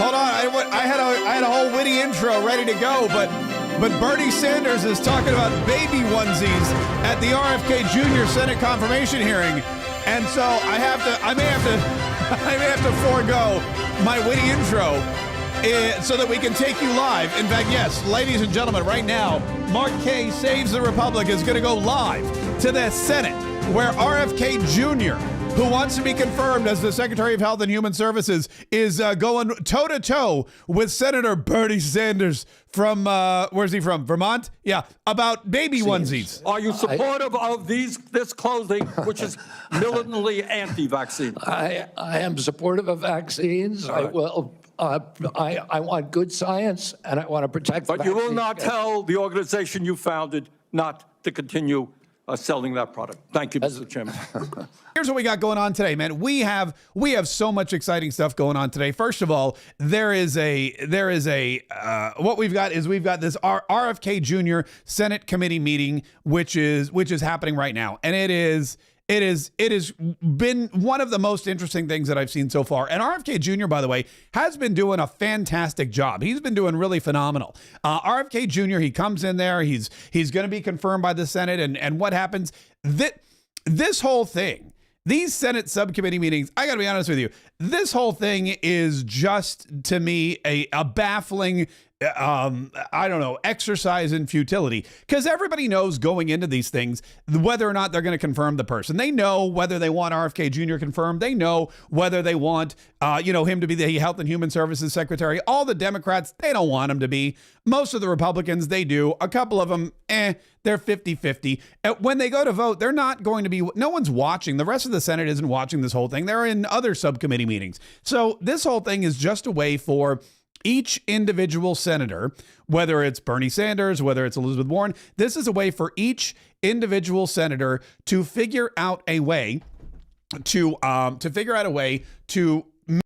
Hold on, I had a whole witty intro ready to go, but Bernie Sanders is talking about baby onesies at the RFK Jr. Senate confirmation hearing, and so I may have to forego my witty intro so that we can take you live. In fact, yes, ladies and gentlemen, right now, Mark Kaye Saves the Republic is going to go live to the Senate, where RFK Jr., who wants to be confirmed as the Secretary of Health and Human Services, is going toe-to-toe with Senator Bernie Sanders from, where's he from? Vermont? Yeah, about baby onesies. Are you supportive of this closing, which is militantly anti-vaccine? I am supportive of vaccines. I will. I want good science, and I want to protect. But you will not tell the organization you founded not to continue selling that product. Thank you, Mr. Chairman. Here's what we got going on today, man. We have so much exciting stuff going on today. First of all, what we've got this RFK Jr. Senate committee meeting, which is happening right now, and it has been one of the most interesting things that I've seen so far. And RFK Jr., by the way, has been doing a fantastic job. He's been doing really phenomenal. RFK Jr., he comes in there, he's going to be confirmed by the Senate, and what happens? This whole thing, these Senate subcommittee meetings, I got to be honest with you, this whole thing is just, to me, a baffling exercise in futility, because everybody knows going into these things whether or not they're going to confirm the person. They know whether they want RFK Jr. confirmed. They know whether they want, him to be the Health and Human Services Secretary. All the Democrats, they don't want him to be. Most of the Republicans, they do. A couple of them, they're 50-50. When they go to vote, they're not going to be, no one's watching. The rest of the Senate isn't watching this whole thing. They're in other subcommittee meetings. So this whole thing is just a way for each individual senator, whether it's Bernie Sanders, whether it's Elizabeth Warren, this is a way for each individual senator to figure out a way to make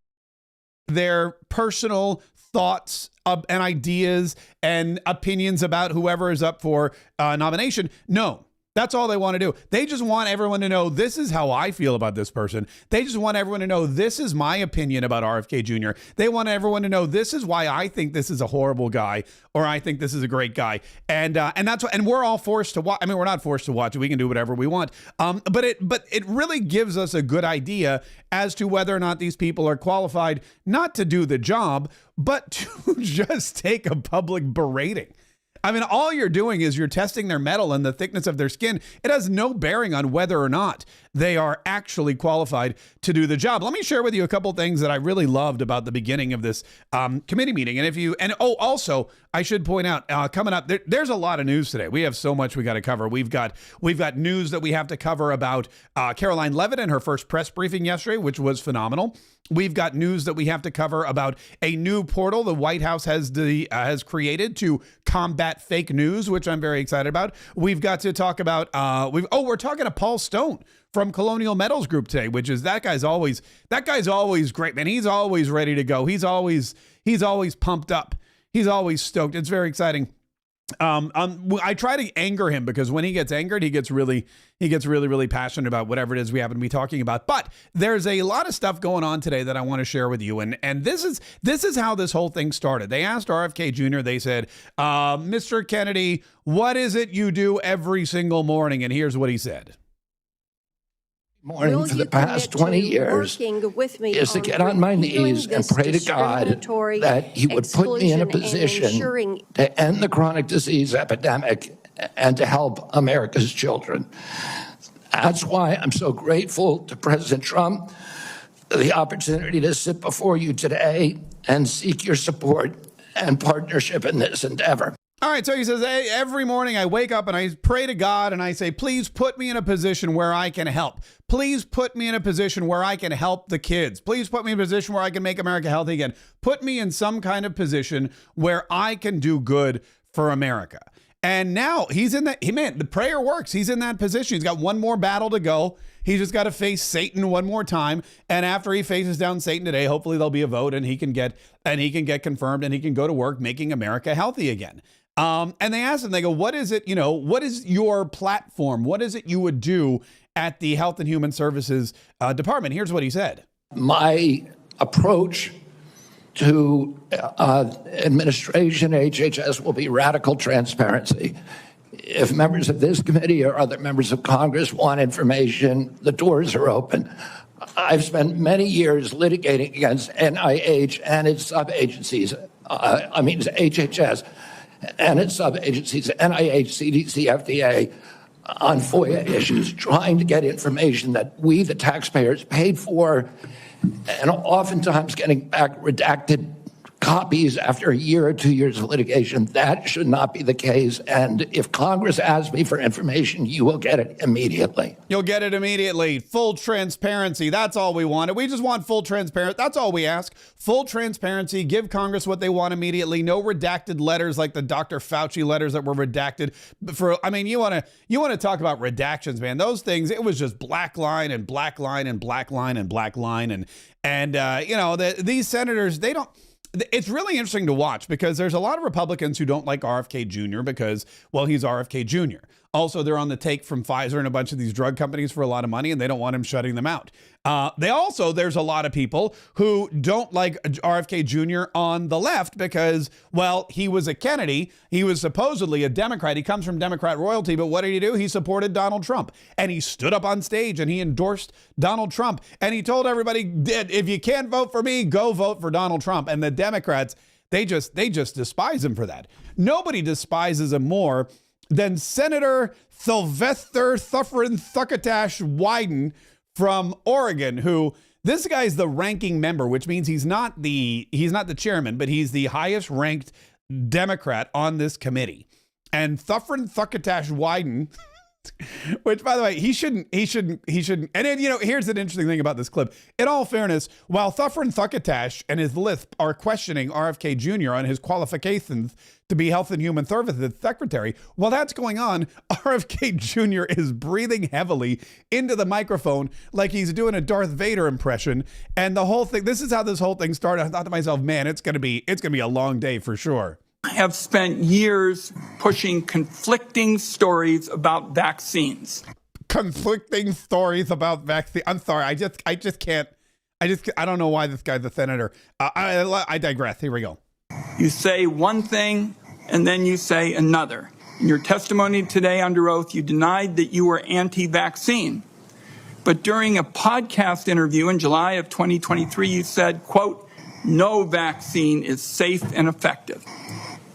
their personal thoughts and ideas and opinions about whoever is up for nomination. No. That's all they want to do. They just want everyone to know, this is how I feel about this person. They just want everyone to know, this is my opinion about RFK Jr. They want everyone to know, this is why I think this is a horrible guy, or I think this is a great guy. And that's what, and we're all forced to watch. I mean, we're not forced to watch it. We can do whatever we want. But it really gives us a good idea as to whether or not these people are qualified, not to do the job, but to just take a public berating. I mean, all you're doing is you're testing their mettle and the thickness of their skin. It has no bearing on whether or not they are actually qualified to do the job. Let me share with you a couple things that I really loved about the beginning of this committee meeting. And also, I should point out, coming up, there's a lot of news today. We have so much we got to cover. We've got news that we have to cover about Caroline Leavitt and her first press briefing yesterday, which was phenomenal. We've got news that we have to cover about a new portal the White House has created to combat fake news, which I'm very excited about. We've got to talk about we're talking to Paul Stone from Colonial Metals Group today, which is that guy's always great, man. He's always ready to go. He's always pumped up. He's always stoked. It's very exciting. I try to anger him because when he gets angered, he gets really passionate about whatever it is we happen to be talking about. But there's a lot of stuff going on today that I want to share with you. And this is how this whole thing started. They asked RFK Jr., they said, Mr. Kennedy, what is it you do every single morning? And here's what he said. Morning for the past 20 years is to get on my knees and pray to God that he would put me in a position to end the chronic disease epidemic and to help America's children. That's why I'm so grateful to President Trump for the opportunity to sit before you today and seek your support and partnership in this endeavor. All right, so he says, hey, every morning I wake up and I pray to God and I say, please put me in a position where I can help. Please put me in a position where I can help the kids. Please put me in a position where I can make America healthy again. Put me in some kind of position where I can do good for America. And now he's in that, the prayer works. He's in that position. He's got one more battle to go. He's just got to face Satan one more time. And after he faces down Satan today, hopefully there'll be a vote and he can get confirmed and he can go to work making America healthy again. And they asked him, they go, what is it, what is your platform? What is it you would do at the Health and Human Services Department? Here's what he said. My approach to administration, HHS, will be radical transparency. If members of this committee or other members of Congress want information, the doors are open. I've spent many years litigating against NIH and its sub-agencies, HHS and its sub-agencies, NIH, CDC, FDA, on FOIA issues, trying to get information that we, the taxpayers, paid for, and oftentimes getting back redacted copies after a year or 2 years of litigation. That should not be the case. And if Congress asks me for information, you will get it immediately. You'll get it immediately. Full transparency. That's all we want. We just want full transparency. That's all we ask. Full transparency. Give Congress what they want immediately. No redacted letters like the Dr. Fauci letters that were redacted. You want to talk about redactions, man. Those things, it was just black line and black line and black line and black line. These senators, they don't. It's really interesting to watch because there's a lot of Republicans who don't like RFK Jr. because, well, he's RFK Jr. Also, they're on the take from Pfizer and a bunch of these drug companies for a lot of money, and they don't want him shutting them out. There's a lot of people who don't like RFK Jr. on the left because, well, he was a Kennedy. He was supposedly a Democrat. He comes from Democrat royalty, but what did he do? He supported Donald Trump, and he stood up on stage and he endorsed Donald Trump, and he told everybody, if you can't vote for me, go vote for Donald Trump. And the Democrats, they just despise him for that. Nobody despises him more than Senator Sylvester Thuckatash Wyden from Oregon, who this guy's the ranking member, which means he's not the chairman, but he's the highest ranked Democrat on this committee. And Thuckatash Wyden, which, by the way, he shouldn't. And then, here's an interesting thing about this clip. In all fairness, while Thuckatash and his lisp are questioning RFK Jr. on his qualifications to be Health and Human Services Secretary, while that's going on, RFK Jr. is breathing heavily into the microphone like he's doing a Darth Vader impression. And the whole thing, this is how this whole thing started. I thought to myself, man, it's gonna be a long day for sure. I have spent years pushing conflicting stories about vaccines. Conflicting stories about vaccine. I'm sorry. I just can't. I don't know why this guy's a senator. I digress. Here we go. You say one thing and then you say another. In your testimony today under oath, you denied that you were anti-vaccine. But during a podcast interview in July of 2023, you said, quote, "No vaccine is safe and effective."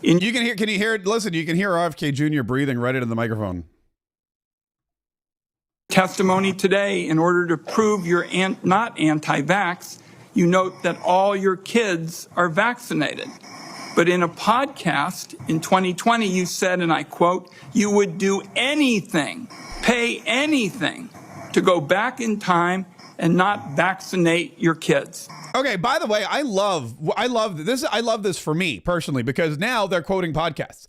Can you hear it? Listen, you can hear RFK Jr. breathing right into the microphone. Testimony today, in order to prove you're not anti-vax, you note that all your kids are vaccinated. But in a podcast in 2020, you said, and I quote, "You would do anything, pay anything to go back in time and not vaccinate your kids." Okay, by the way, I love this. I love this for me personally, because now they're quoting podcasts.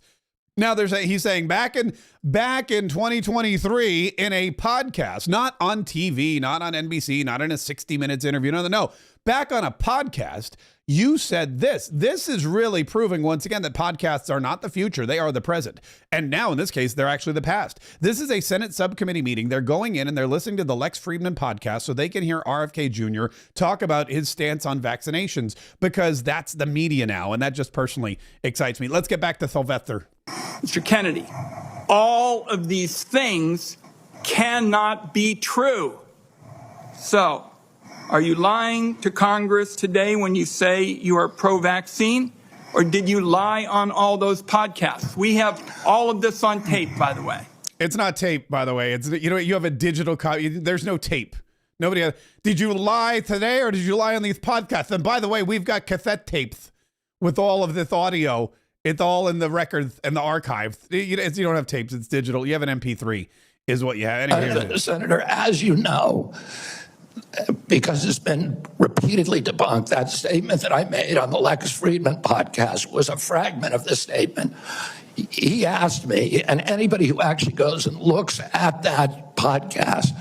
Now he's saying back in 2023 in a podcast, not on TV, not on NBC, not in a 60 Minutes interview. No. Back on a podcast, you said this. This is really proving once again that podcasts are not the future. They are the present. And now in this case, they're actually the past. This is a Senate subcommittee meeting. They're going in and they're listening to the Lex Friedman podcast so they can hear RFK Jr. talk about his stance on vaccinations, because that's the media now. And that just personally excites me. Let's get back to Sylvester. Mr. Kennedy, all of these things cannot be true. So, are you lying to Congress today when you say you are pro-vaccine? Or did you lie on all those podcasts? We have all of this on tape, by the way. It's not tape, by the way. It's, you have a digital copy. There's no tape. Nobody. Did you lie today or did you lie on these podcasts? And by the way, we've got cassette tapes with all of this audio. It's all in the records and the archives. You don't have tapes. It's digital. You have an MP3 is what you have. Anyway, Senator, as you know, because it's been repeatedly debunked, that statement that I made on the Lex Friedman podcast was a fragment of the statement. He asked me, and anybody who actually goes and looks at that podcast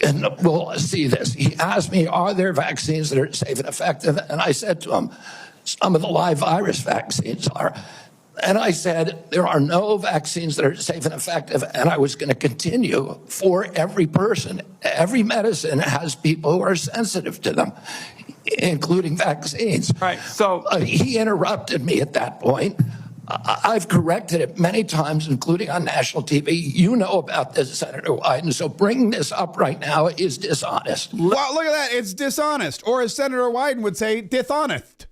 and will see this. He asked me, are there vaccines that are safe and effective? And I said to him, some of the live virus vaccines are. And I said, there are no vaccines that are safe and effective. And I was going to continue for every person. Every medicine has people who are sensitive to them. including vaccines. Right. So he interrupted me at that point. I've corrected it many times, including on national TV. You know about this, Senator Wyden. So bringing this up right now is dishonest. Well, look at that. It's dishonest. Or as Senator Wyden would say, dishonest.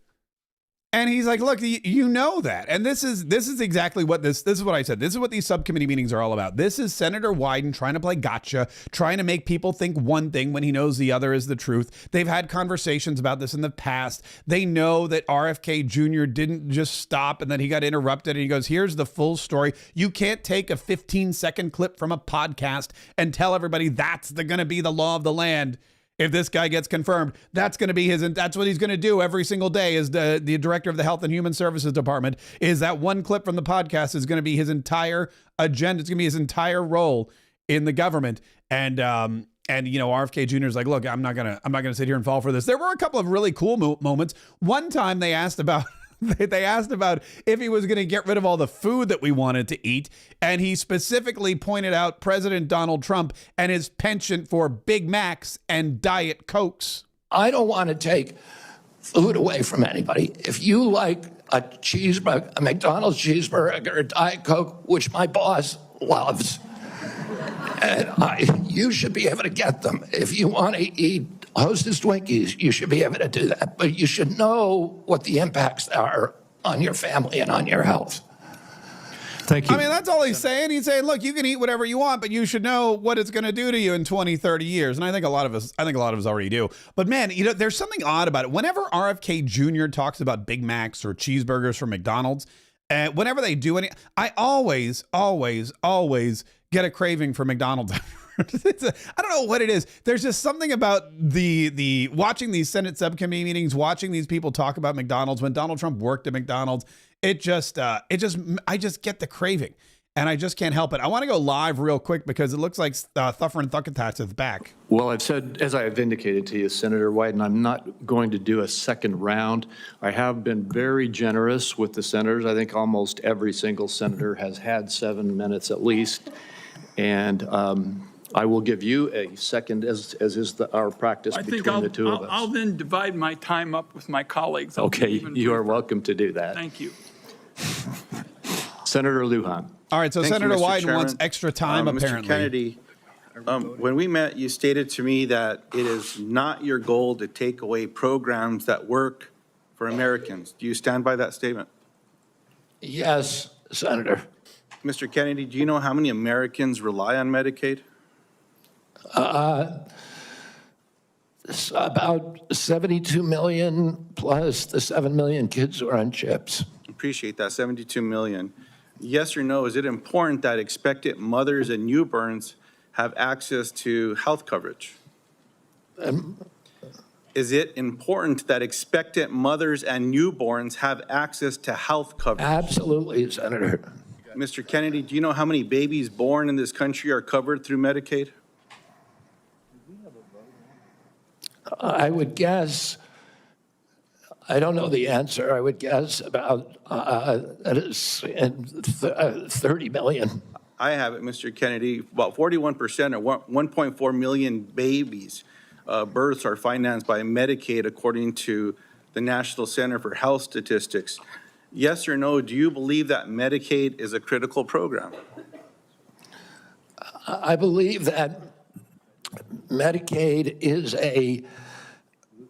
And he's like, look, you know that. And this is exactly what this is what I said. This is what these subcommittee meetings are all about. This is Senator Wyden trying to play gotcha, trying to make people think one thing when he knows the other is the truth. They've had conversations about this in the past. They know that RFK Jr. didn't just stop and then he got interrupted and he goes, here's the full story. You can't take a 15-second clip from a podcast and tell everybody that's going to be the law of the land. If this guy gets confirmed, that's going to be that's what he's going to do every single day as the director of the Health and Human Services Department. Is that one clip from the podcast is going to be his entire agenda. It's going to be his entire role in the government. And you know, RFK Jr. is like, look, I'm not going to sit here and fall for this. There were a couple of really cool moments. One time they asked about if he was going to get rid of all the food that we wanted to eat. And he specifically pointed out President Donald Trump and his penchant for Big Macs and Diet Cokes. I don't want to take food away from anybody. If you like a cheeseburger, a McDonald's cheeseburger, a Diet Coke, which my boss loves, and you should be able to get them. If you want to eat Hostess Twinkies, you should be able to do that. But you should know what the impacts are on your family and on your health. Thank you. I mean, that's all he's saying. He's saying, look, you can eat whatever you want, but you should know what it's going to do to you in 20, 30 years. And I think a lot of us already do. But man, you know, there's something odd about it. Whenever RFK Jr. talks about Big Macs or cheeseburgers from McDonald's, whenever they do any, I always get a craving for McDonald's. I don't know what it is. There's just something about the watching these Senate subcommittee meetings, watching these people talk about McDonald's when Donald Trump worked at McDonald's. I just get the craving and I just can't help it. I want to go live real quick because it looks like Thuffer and Thuckatats is back. Well, I've said, as I have indicated to you, Senator Wyden, I'm not going to do a second round. I have been very generous with the senators. I think almost every single senator has had 7 minutes at least. And I will give you a second, as is our practice between the two of us. I'll then divide my time up with my colleagues. Okay, you are welcome to do that. Thank you. Senator Lujan. All right, so Senator Wyden wants extra time, apparently. Mr. Kennedy, when we met, you stated to me that it is not your goal to take away programs that work for Americans. Do you stand by that statement? Yes, Senator. Mr. Kennedy, do you know how many Americans rely on Medicaid? It's about 72 million plus the 7 million kids who are on chips. Appreciate that, 72 million. Yes or no, is it important that expectant mothers and newborns have access to health coverage? Is it important that expectant mothers and newborns have access to health coverage? Absolutely, Senator. Mr. Kennedy, do you know how many babies born in this country are covered through Medicaid? I would guess, I don't know the answer, I would guess about 30 million. I have it, Mr. Kennedy. About 41% or 1.4 million babies births are financed by Medicaid, according to the National Center for Health Statistics. Yes or no, do you believe that Medicaid is a critical program? I believe that Medicaid is a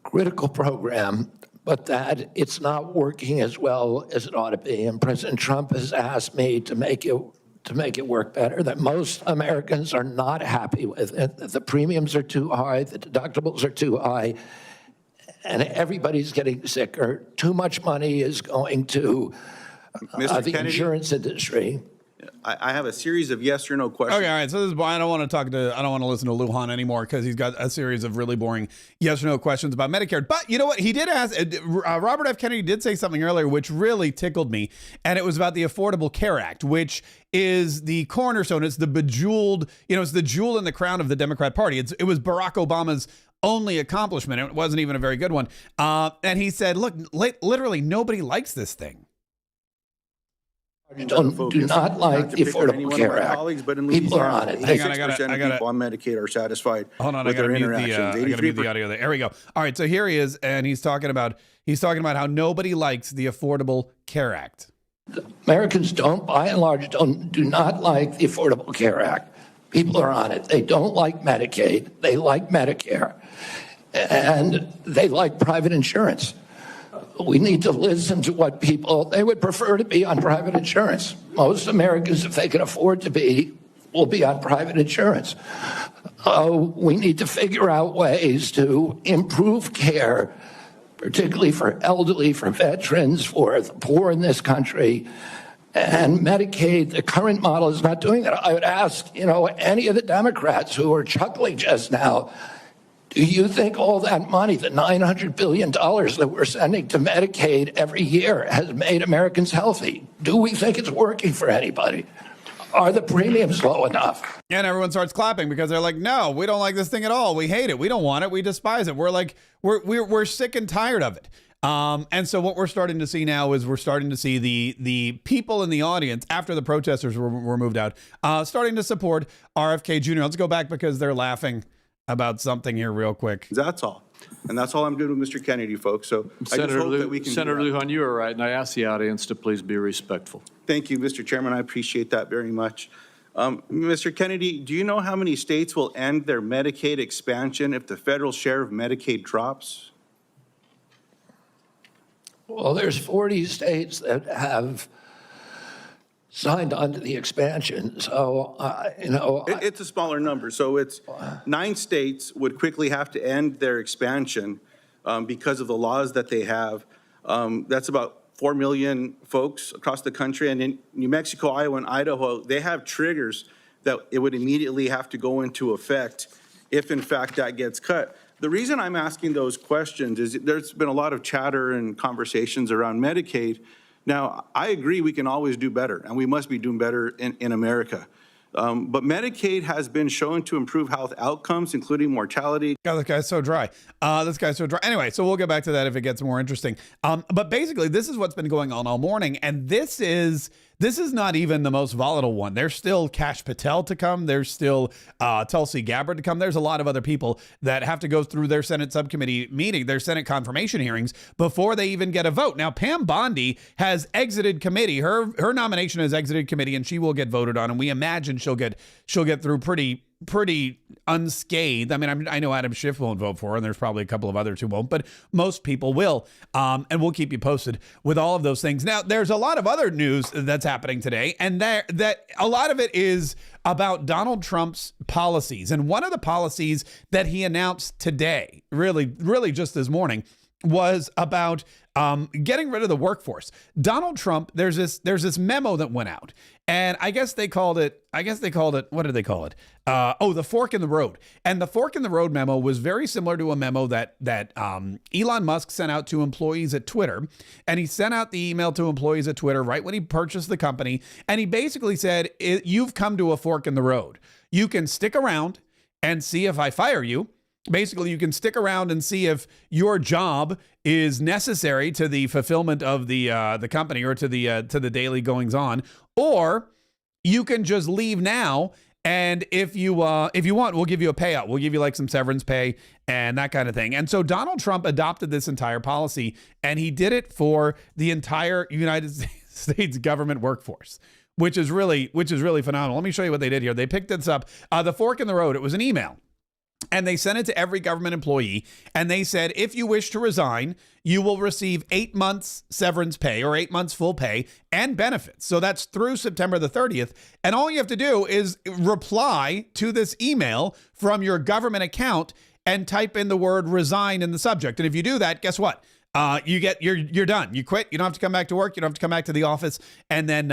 critical program, but that it's not working as well as it ought to be. And President Trump has asked me to make it work better, that most Americans are not happy with it, that the premiums are too high, the deductibles are too high, and everybody's getting sicker. Too much money is going to the insurance industry. I have a series of yes or no questions. Okay, all right. So this is why I don't want to listen to Lujan anymore because he's got a series of really boring yes or no questions about Medicare. But you know what? He did ask. Robert F. Kennedy did say something earlier which really tickled me, and it was about the Affordable Care Act, which is the cornerstone. It's the bejeweled, it's the jewel in the crown of the Democrat Party. It was Barack Obama's only accomplishment. It wasn't even a very good one. And he said, "Look, literally nobody likes this thing." do not like the Affordable Care Act. People are on it. 86% of people on Medicaid are satisfied with their interactions. I gotta mute the audio there. There we go. All right, so here he is, and he's talking about how nobody likes the Affordable Care Act. Americans by and large, do not like the Affordable Care Act. People are on it. They don't like Medicaid. They like Medicare. And they like private insurance. We need to listen to what they would prefer to be on private insurance. Most Americans, if they can afford to be, will be on private insurance. We need to figure out ways to improve care, particularly for elderly, for veterans, for the poor in this country. And Medicaid, the current model is not doing that. I would ask, any of the Democrats who are chuckling just now, do you think all that money, the $900 billion that we're sending to Medicaid every year, has made Americans healthy? Do we think it's working for anybody? Are the premiums low enough? And everyone starts clapping because they're like, no, we don't like this thing at all. We hate it. We don't want it. We despise it. We're like, we're sick and tired of it. And so what we're starting to see now is we're starting to see the people in the audience, after the protesters were moved out, starting to support RFK Jr. Let's go back because they're laughing about something here real quick. That's all. And that's all I'm doing with Mr. Kennedy, folks. So I just hope that we can Senator Lujan, you are right, and I ask the audience to please be respectful. Thank you, Mr. Chairman. I appreciate that very much. Mr. Kennedy, do you know how many states will end their Medicaid expansion if the federal share of Medicaid drops? Well, there's 40 states that have signed on to the expansion. So, It's a smaller number. So it's 9 states would quickly have to end their expansion because of the laws that they have. That's about 4 million folks across the country. And in New Mexico, Iowa, and Idaho, they have triggers that it would immediately have to go into effect if, in fact, that gets cut. The reason I'm asking those questions is there's been a lot of chatter and conversations around Medicaid. Now, I agree we can always do better, and we must be doing better in America. But Medicaid has been shown to improve health outcomes, including mortality. God, this guy's so dry. Anyway, so we'll get back to that if it gets more interesting. But basically, this is what's been going on all morning, and this is not even the most volatile one. There's still Kash Patel to come. There's still Tulsi Gabbard to come. There's a lot of other people that have to go through their Senate subcommittee meeting, their Senate confirmation hearings before they even get a vote. Now, Pam Bondi has exited committee. Her nomination has exited committee, and she will get voted on. And we imagine she'll get through pretty unscathed. I mean, I know Adam Schiff won't vote for her, and there's probably a couple of others who won't, but most people will. And we'll keep you posted with all of those things. Now, there's a lot of other news that's happening today, and that a lot of it is about Donald Trump's policies. And one of the policies that he announced today, really just this morning, was about getting rid of the workforce. Donald Trump, there's this memo that went out, and I guess they called it, what did they call it? The fork in the road. And the fork in the road memo was very similar to a memo that Elon Musk sent out to employees at Twitter. And he sent out the email to employees at Twitter right when he purchased the company. And he basically said, you've come to a fork in the road. You can stick around and see if I fire you. Basically, you can stick around and see if your job is necessary to the fulfillment of the company or to the daily goings on, or you can just leave now. And if you want, we'll give you a payout. We'll give you like some severance pay and that kind of thing. And so Donald Trump adopted this entire policy, and he did it for the entire United States government workforce, which is really phenomenal. Let me show you what they did here. They picked this up. The fork in the road. It was an email. And they sent it to every government employee. And they said, if you wish to resign, you will receive 8 months severance pay or 8 months full pay and benefits. So that's through September the 30th. And all you have to do is reply to this email from your government account and type in the word resign in the subject. And if you do that, guess what? You're done. You quit. You don't have to come back to work. You don't have to come back to the office. And then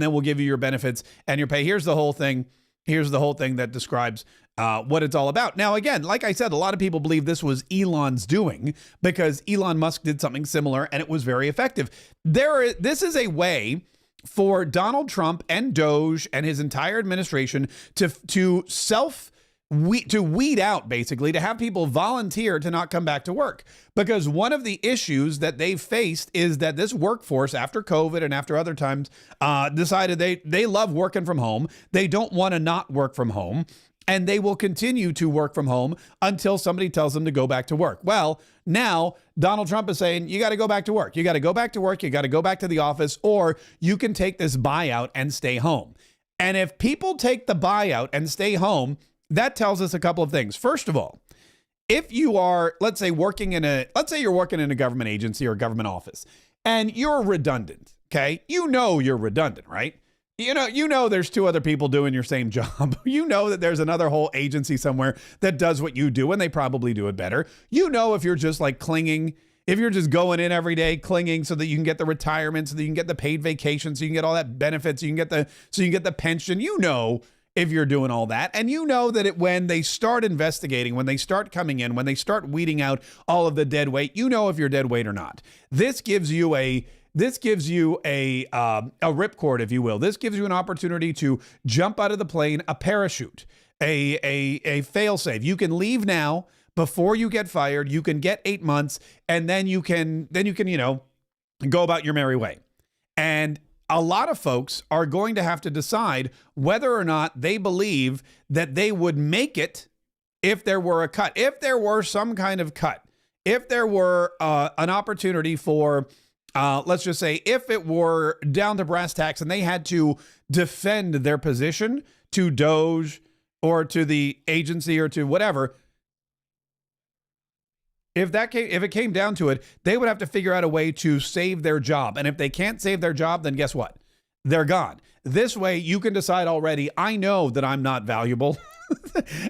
we'll give you your benefits and your pay. Here's the whole thing that describes what it's all about. Now, again, like I said, a lot of people believe this was Elon's doing because Elon Musk did something similar and it was very effective. This is a way for Donald Trump and Doge and his entire administration to weed out, basically, to have people volunteer to not come back to work. Because one of the issues that they've faced is that this workforce, after COVID and after other times, decided they love working from home. They don't want to not work from home. And they will continue to work from home until somebody tells them to go back to work. Well, now Donald Trump is saying, you got to go back to work. You got to go back to work. You got to go back to the office, or you can take this buyout and stay home. And if people take the buyout and stay home, that tells us a couple of things. First of all, if you are, let's say you're working in a government agency or a government office, and you're redundant, okay? You know you're redundant, right? You know there's two other people doing your same job. You know that there's another whole agency somewhere that does what you do, and they probably do it better. You know, if you're just like clinging, if you're just going in every day clinging so that you can get the retirement, so that you can get the paid vacation, so you can get all that benefits, so you can get the pension. You know, if you're doing all that, and you know that when they start investigating, when they start coming in, when they start weeding out all of the dead weight, you know if you're dead weight or not. This gives you a ripcord, if you will. This gives you an opportunity to jump out of the plane, a parachute, a fail-safe. You can leave now before you get fired. You can get 8 months, and then you can go about your merry way. And a lot of folks are going to have to decide whether or not they believe that they would make it if there were a cut, if there were some kind of cut, if there were an opportunity for, let's just say, if it were down to brass tacks and they had to defend their position to DOJ or to the agency or to whatever. If it came down to it, they would have to figure out a way to save their job. And if they can't save their job, then guess what? They're gone. This way, you can decide already, I know that I'm not valuable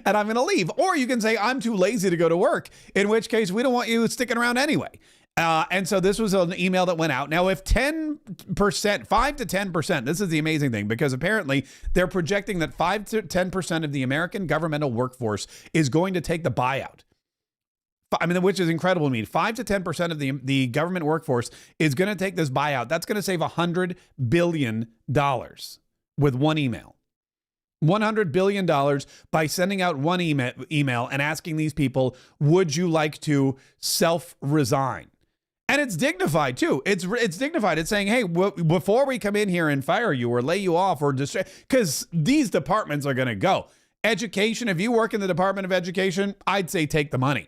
and I'm going to leave. Or you can say, I'm too lazy to go to work, in which case we don't want you sticking around anyway. And so this was an email that went out. Now, if 10%, 5 to 10%, this is the amazing thing, because apparently they're projecting that 5 to 10% of the American governmental workforce is going to take the buyout. I mean, which is incredible to me. 5 to 10% of the government workforce is going to take this buyout. That's going to save $100 billion with one email. $100 billion by sending out one email and asking these people, would you like to self-resign? And it's dignified too. It's dignified. It's saying, hey, before we come in here and fire you or lay you off or because these departments are going to go. Education, if you work in the Department of Education, I'd say take the money,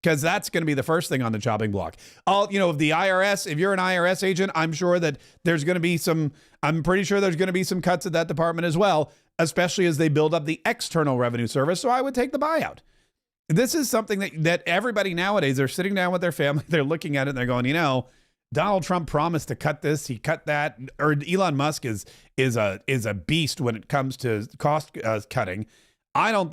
because that's going to be the first thing on the chopping block. If the IRS, if you're an IRS agent, I'm pretty sure there's going to be some cuts at that department as well, especially as they build up the external revenue service. So I would take the buyout. This is something that everybody nowadays, they're sitting down with their family, they're looking at it and they're going, Donald Trump promised to cut this, he cut that, or Elon Musk is a beast when it comes to cost cutting. I don't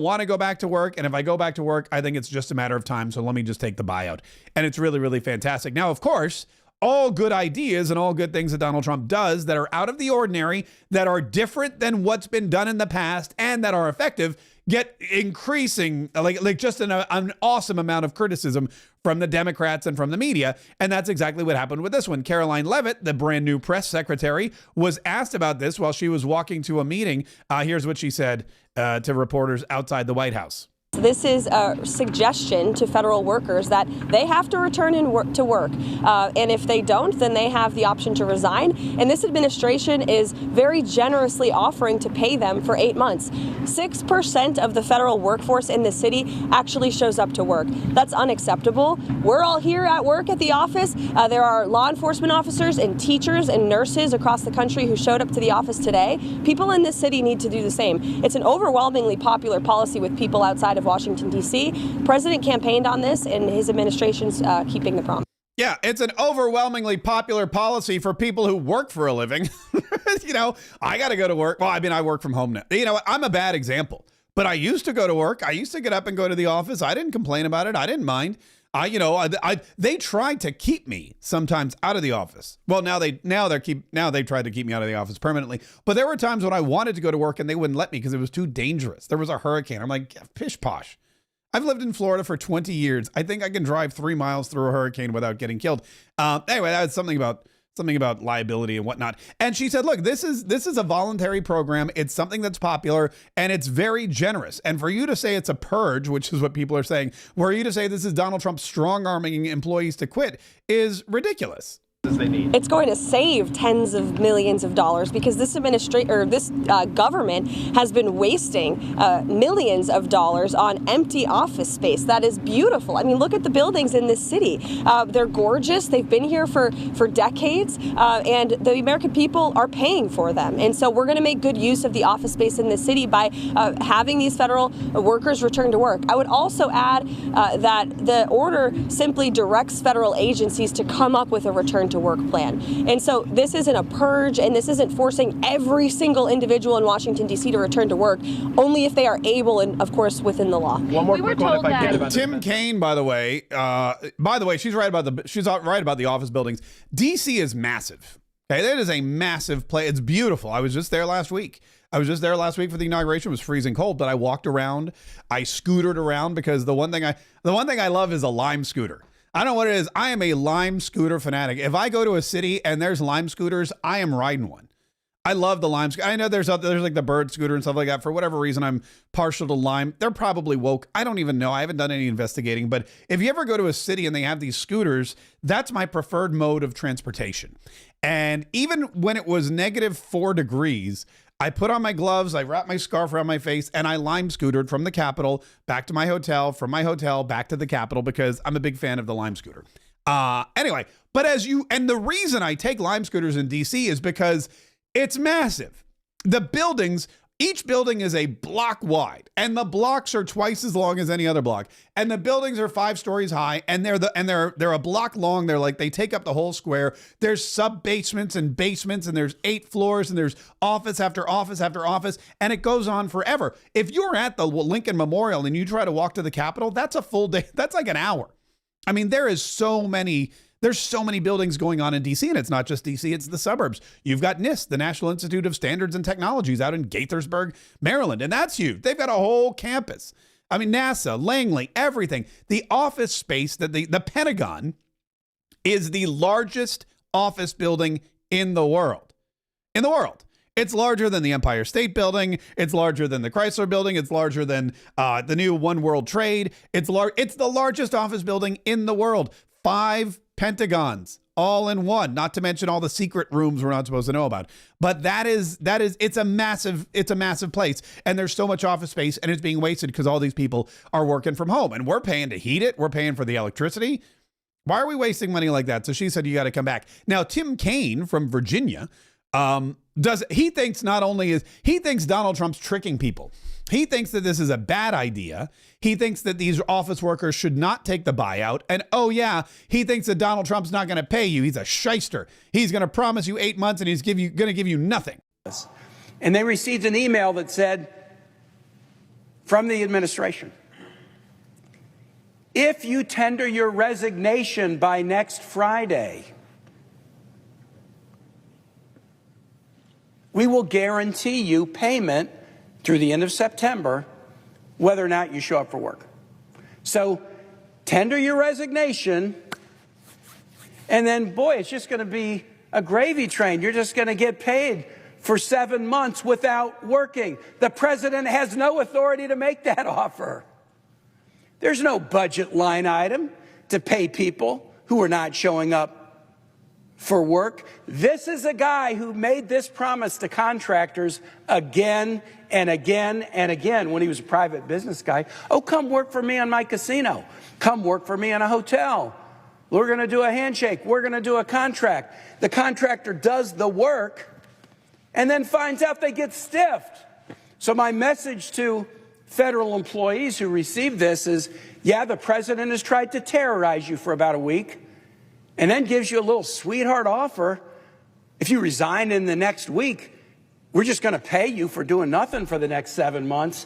want to go back to work. And if I go back to work, I think it's just a matter of time. So let me just take the buyout. And it's really, really fantastic. Now, of course, all good ideas and all good things that Donald Trump does that are out of the ordinary, that are different than what's been done in the past and that are effective, get increasing, like just an awesome amount of criticism from the Democrats and from the media. And that's exactly what happened with this one. Caroline Leavitt, the brand new press secretary, was asked about this while she was walking to a meeting. Here's what she said to reporters outside the White House. This is a suggestion to federal workers that they have to return to work. And if they don't, then they have the option to resign. And this administration is very generously offering to pay them for 8 months. 6% of the federal workforce in the city actually shows up to work. That's unacceptable. We're all here at work at the office. There are law enforcement officers and teachers and nurses across the country who showed up to the office today. People in this city need to do the same. It's an overwhelmingly popular policy with people outside of Washington, D.C. President campaigned on this, and his administration's keeping the promise. Yeah, it's an overwhelmingly popular policy for people who work for a living. I got to go to work. Well, I work from home now. I'm a bad example, but I used to go to work. I used to get up and go to the office. I didn't complain about it. I didn't mind. They tried to keep me sometimes out of the office. Well, now they tried to keep me out of the office permanently. But there were times when I wanted to go to work and they wouldn't let me because it was too dangerous. There was a hurricane. I'm like, pish posh. I've lived in Florida for 20 years. I think I can drive 3 miles through a hurricane without getting killed. Anyway, that's something about something about liability and whatnot. And she said, look, this is a voluntary program. It's something that's popular and it's very generous. And for you to say it's a purge, which is what people are saying, were you to say this is Donald Trump strong-arming employees to quit is ridiculous. It's going to save tens of millions of dollars because this government has been wasting millions of dollars on empty office space. That is beautiful. I mean, look at the buildings in this city. They're gorgeous. They've been here for decades, and the American people are paying for them. And so we're going to make good use of the office space in this city by having these federal workers return to work. I would also add that the order simply directs federal agencies to come up with a return to work plan. And so this isn't a purge, and this isn't forcing every single individual in Washington, D.C. to return to work, only if they are able and, of course, within the law. One more quick one if I can. About Tim Kaine, by the way, she's right about the office buildings. D.C. is massive. Okay, that is a massive place. It's beautiful. I was just there last week. For the inauguration. It was freezing cold, but I walked around. I scootered around because the one thing I love is a Lime scooter. I don't know what it is. I am a Lime scooter fanatic. If I go to a city and there's Lime scooters, I am riding one. I love the Lime scooter. I know there's like the Bird scooter and stuff like that. For whatever reason, I'm partial to Lime. They're probably woke. I don't even know. I haven't done any investigating. But if you ever go to a city and they have these scooters, that's my preferred mode of transportation. And even when it was -4 degrees, I put on my gloves, I wrapped my scarf around my face, and I Lime scootered from the Capitol back to my hotel, from my hotel back to the Capitol, because I'm a big fan of the Lime scooter. Anyway, but and the reason I take Lime scooters in DC is because it's massive. The buildings, each building is a block wide, and the blocks are twice as long as any other block. And the buildings are 5 stories high, and they're a block long. They take up the whole square. There's sub basements and basements, and there's 8 floors, and there's office after office after office, and it goes on forever. If you're at the Lincoln Memorial and you try to walk to the Capitol, that's a full day. That's like an hour. I mean, there's so many buildings going on in DC, and it's not just DC, it's the suburbs. You've got NIST, the National Institute of Standards and Technologies, out in Gaithersburg, Maryland, and that's huge. They've got a whole campus. I mean, NASA, Langley, everything. The office space, that the Pentagon is the largest office building in the world. It's larger than the Empire State Building. It's larger than the Chrysler Building. It's larger than the new One World Trade. It's the largest office building in the world. 5 Pentagons all in one, not to mention all the secret rooms we're not supposed to know about. But it's a massive place. And there's so much office space, and it's being wasted because all these people are working from home, and we're paying to heat it. We're paying for the electricity. Why are we wasting money like that? So she said, you got to come back. Now, Tim Kaine from Virginia, he thinks Donald Trump's tricking people. He thinks that this is a bad idea. He thinks that these office workers should not take the buyout. And he thinks that Donald Trump's not going to pay you. He's a shyster. He's going to promise you 8 months, and he's going to give you nothing. And they received an email that said, from the administration, if you tender your resignation by next Friday, we will guarantee you payment through the end of September, whether or not you show up for work. So tender your resignation, and then, boy, it's just going to be a gravy train. You're just going to get paid for 7 months without working. The president has no authority to make that offer. There's no budget line item to pay people who are not showing up for work. This is a guy who made this promise to contractors again and again and again when he was a private business guy. Oh, come work for me on my casino. Come work for me in a hotel. We're going to do a handshake. We're going to do a contract. The contractor does the work and then finds out they get stiffed. So my message to federal employees who receive this is, yeah, the president has tried to terrorize you for about a week, and then gives you a little sweetheart offer. If you resign in the next week, we're just going to pay you for doing nothing for the next 7 months.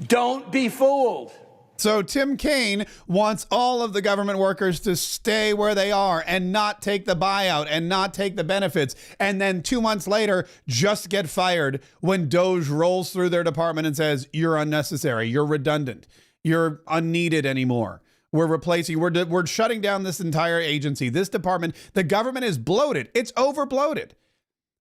Don't be fooled. So Tim Kaine wants all of the government workers to stay where they are and not take the buyout and not take the benefits. And then 2 months later, just get fired when DOJ rolls through their department and says, you're unnecessary, you're redundant, you're unneeded anymore. We're replacing, we're shutting down this entire agency, this department. The government is bloated. It's over bloated.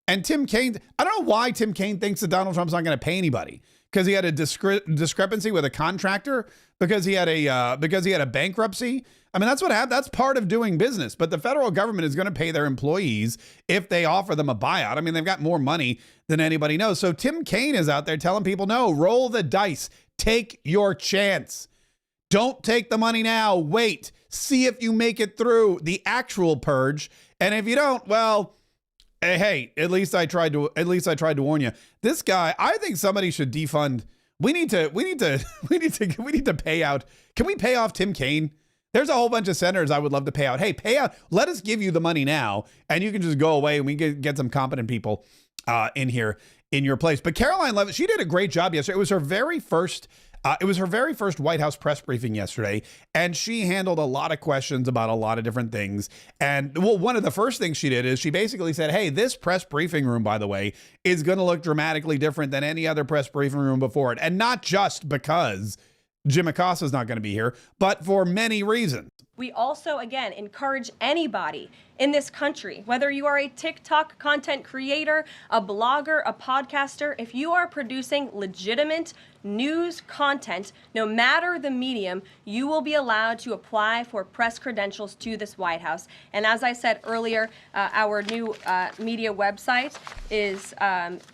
And Tim Kaine, I don't know why Tim Kaine thinks that Donald Trump's not going to pay anybody because he had a discrepancy with a contractor, because he had a bankruptcy. I mean, that's what happened. That's part of doing business. But the federal government is going to pay their employees if they offer them a buyout. I mean, they've got more money than anybody knows. So Tim Kaine is out there telling people, no, roll the dice, take your chance. Don't take the money now. Wait, see if you make it through the actual purge. And if you don't, well, hey, at least I tried to warn you. This guy, I think somebody should defund. We need to pay out. Can we pay off Tim Kaine? There's a whole bunch of senators I would love to pay out. Hey, pay out. Let us give you the money now, and you can just go away, and we can get some competent people in here in your place. But Karoline Leavitt, she did a great job yesterday. It was her very first White House press briefing yesterday, and she handled a lot of questions about a lot of different things. And well, one of the first things she did is she basically said, hey, this press briefing room, by the way, is going to look dramatically different than any other press briefing room before it. And not just because Jim Acosta is not going to be here, but for many reasons. We also, again, encourage anybody in this country, whether you are a TikTok content creator, a blogger, a podcaster, if you are producing legitimate news content, no matter the medium, you will be allowed to apply for press credentials to this White House. And as I said earlier, our new media website is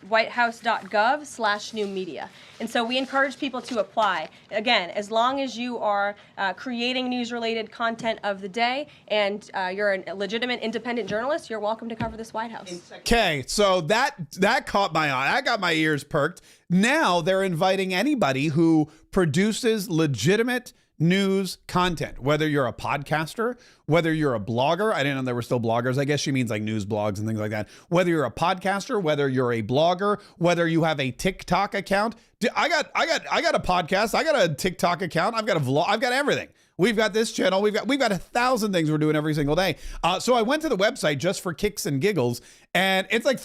whitehouse.gov/new media. And so we encourage people to apply. Again, as long as you are creating news-related content of the day and you're a legitimate independent journalist, you're welcome to cover this White House. Okay, so that caught my eye. I got my ears perked. Now they're inviting anybody who produces legitimate news content, whether you're a podcaster, whether you're a blogger. I didn't know there were still bloggers. I guess she means like news blogs and things like that. Whether you're a podcaster, whether you're a blogger, whether you have a TikTok account. I got a podcast. I got a TikTok account. I've got a vlog. I've got everything. We've got this channel. We've got 1,000 things we're doing every single day. So I went to the website just for kicks and giggles, and it's like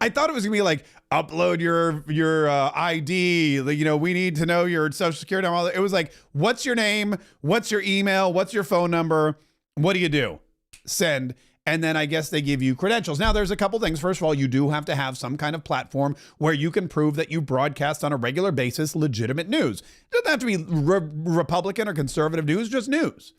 I thought it was gonna be like upload your ID. You know, we need to know your social security number. It was like, what's your name? What's your email? What's your phone number? What do you do? Send. And then I guess they give you credentials. Now, there's a couple things. First of all, you do have to have some kind of platform where you can prove that you broadcast on a regular basis legitimate news. It doesn't have to be Republican or conservative news, just news.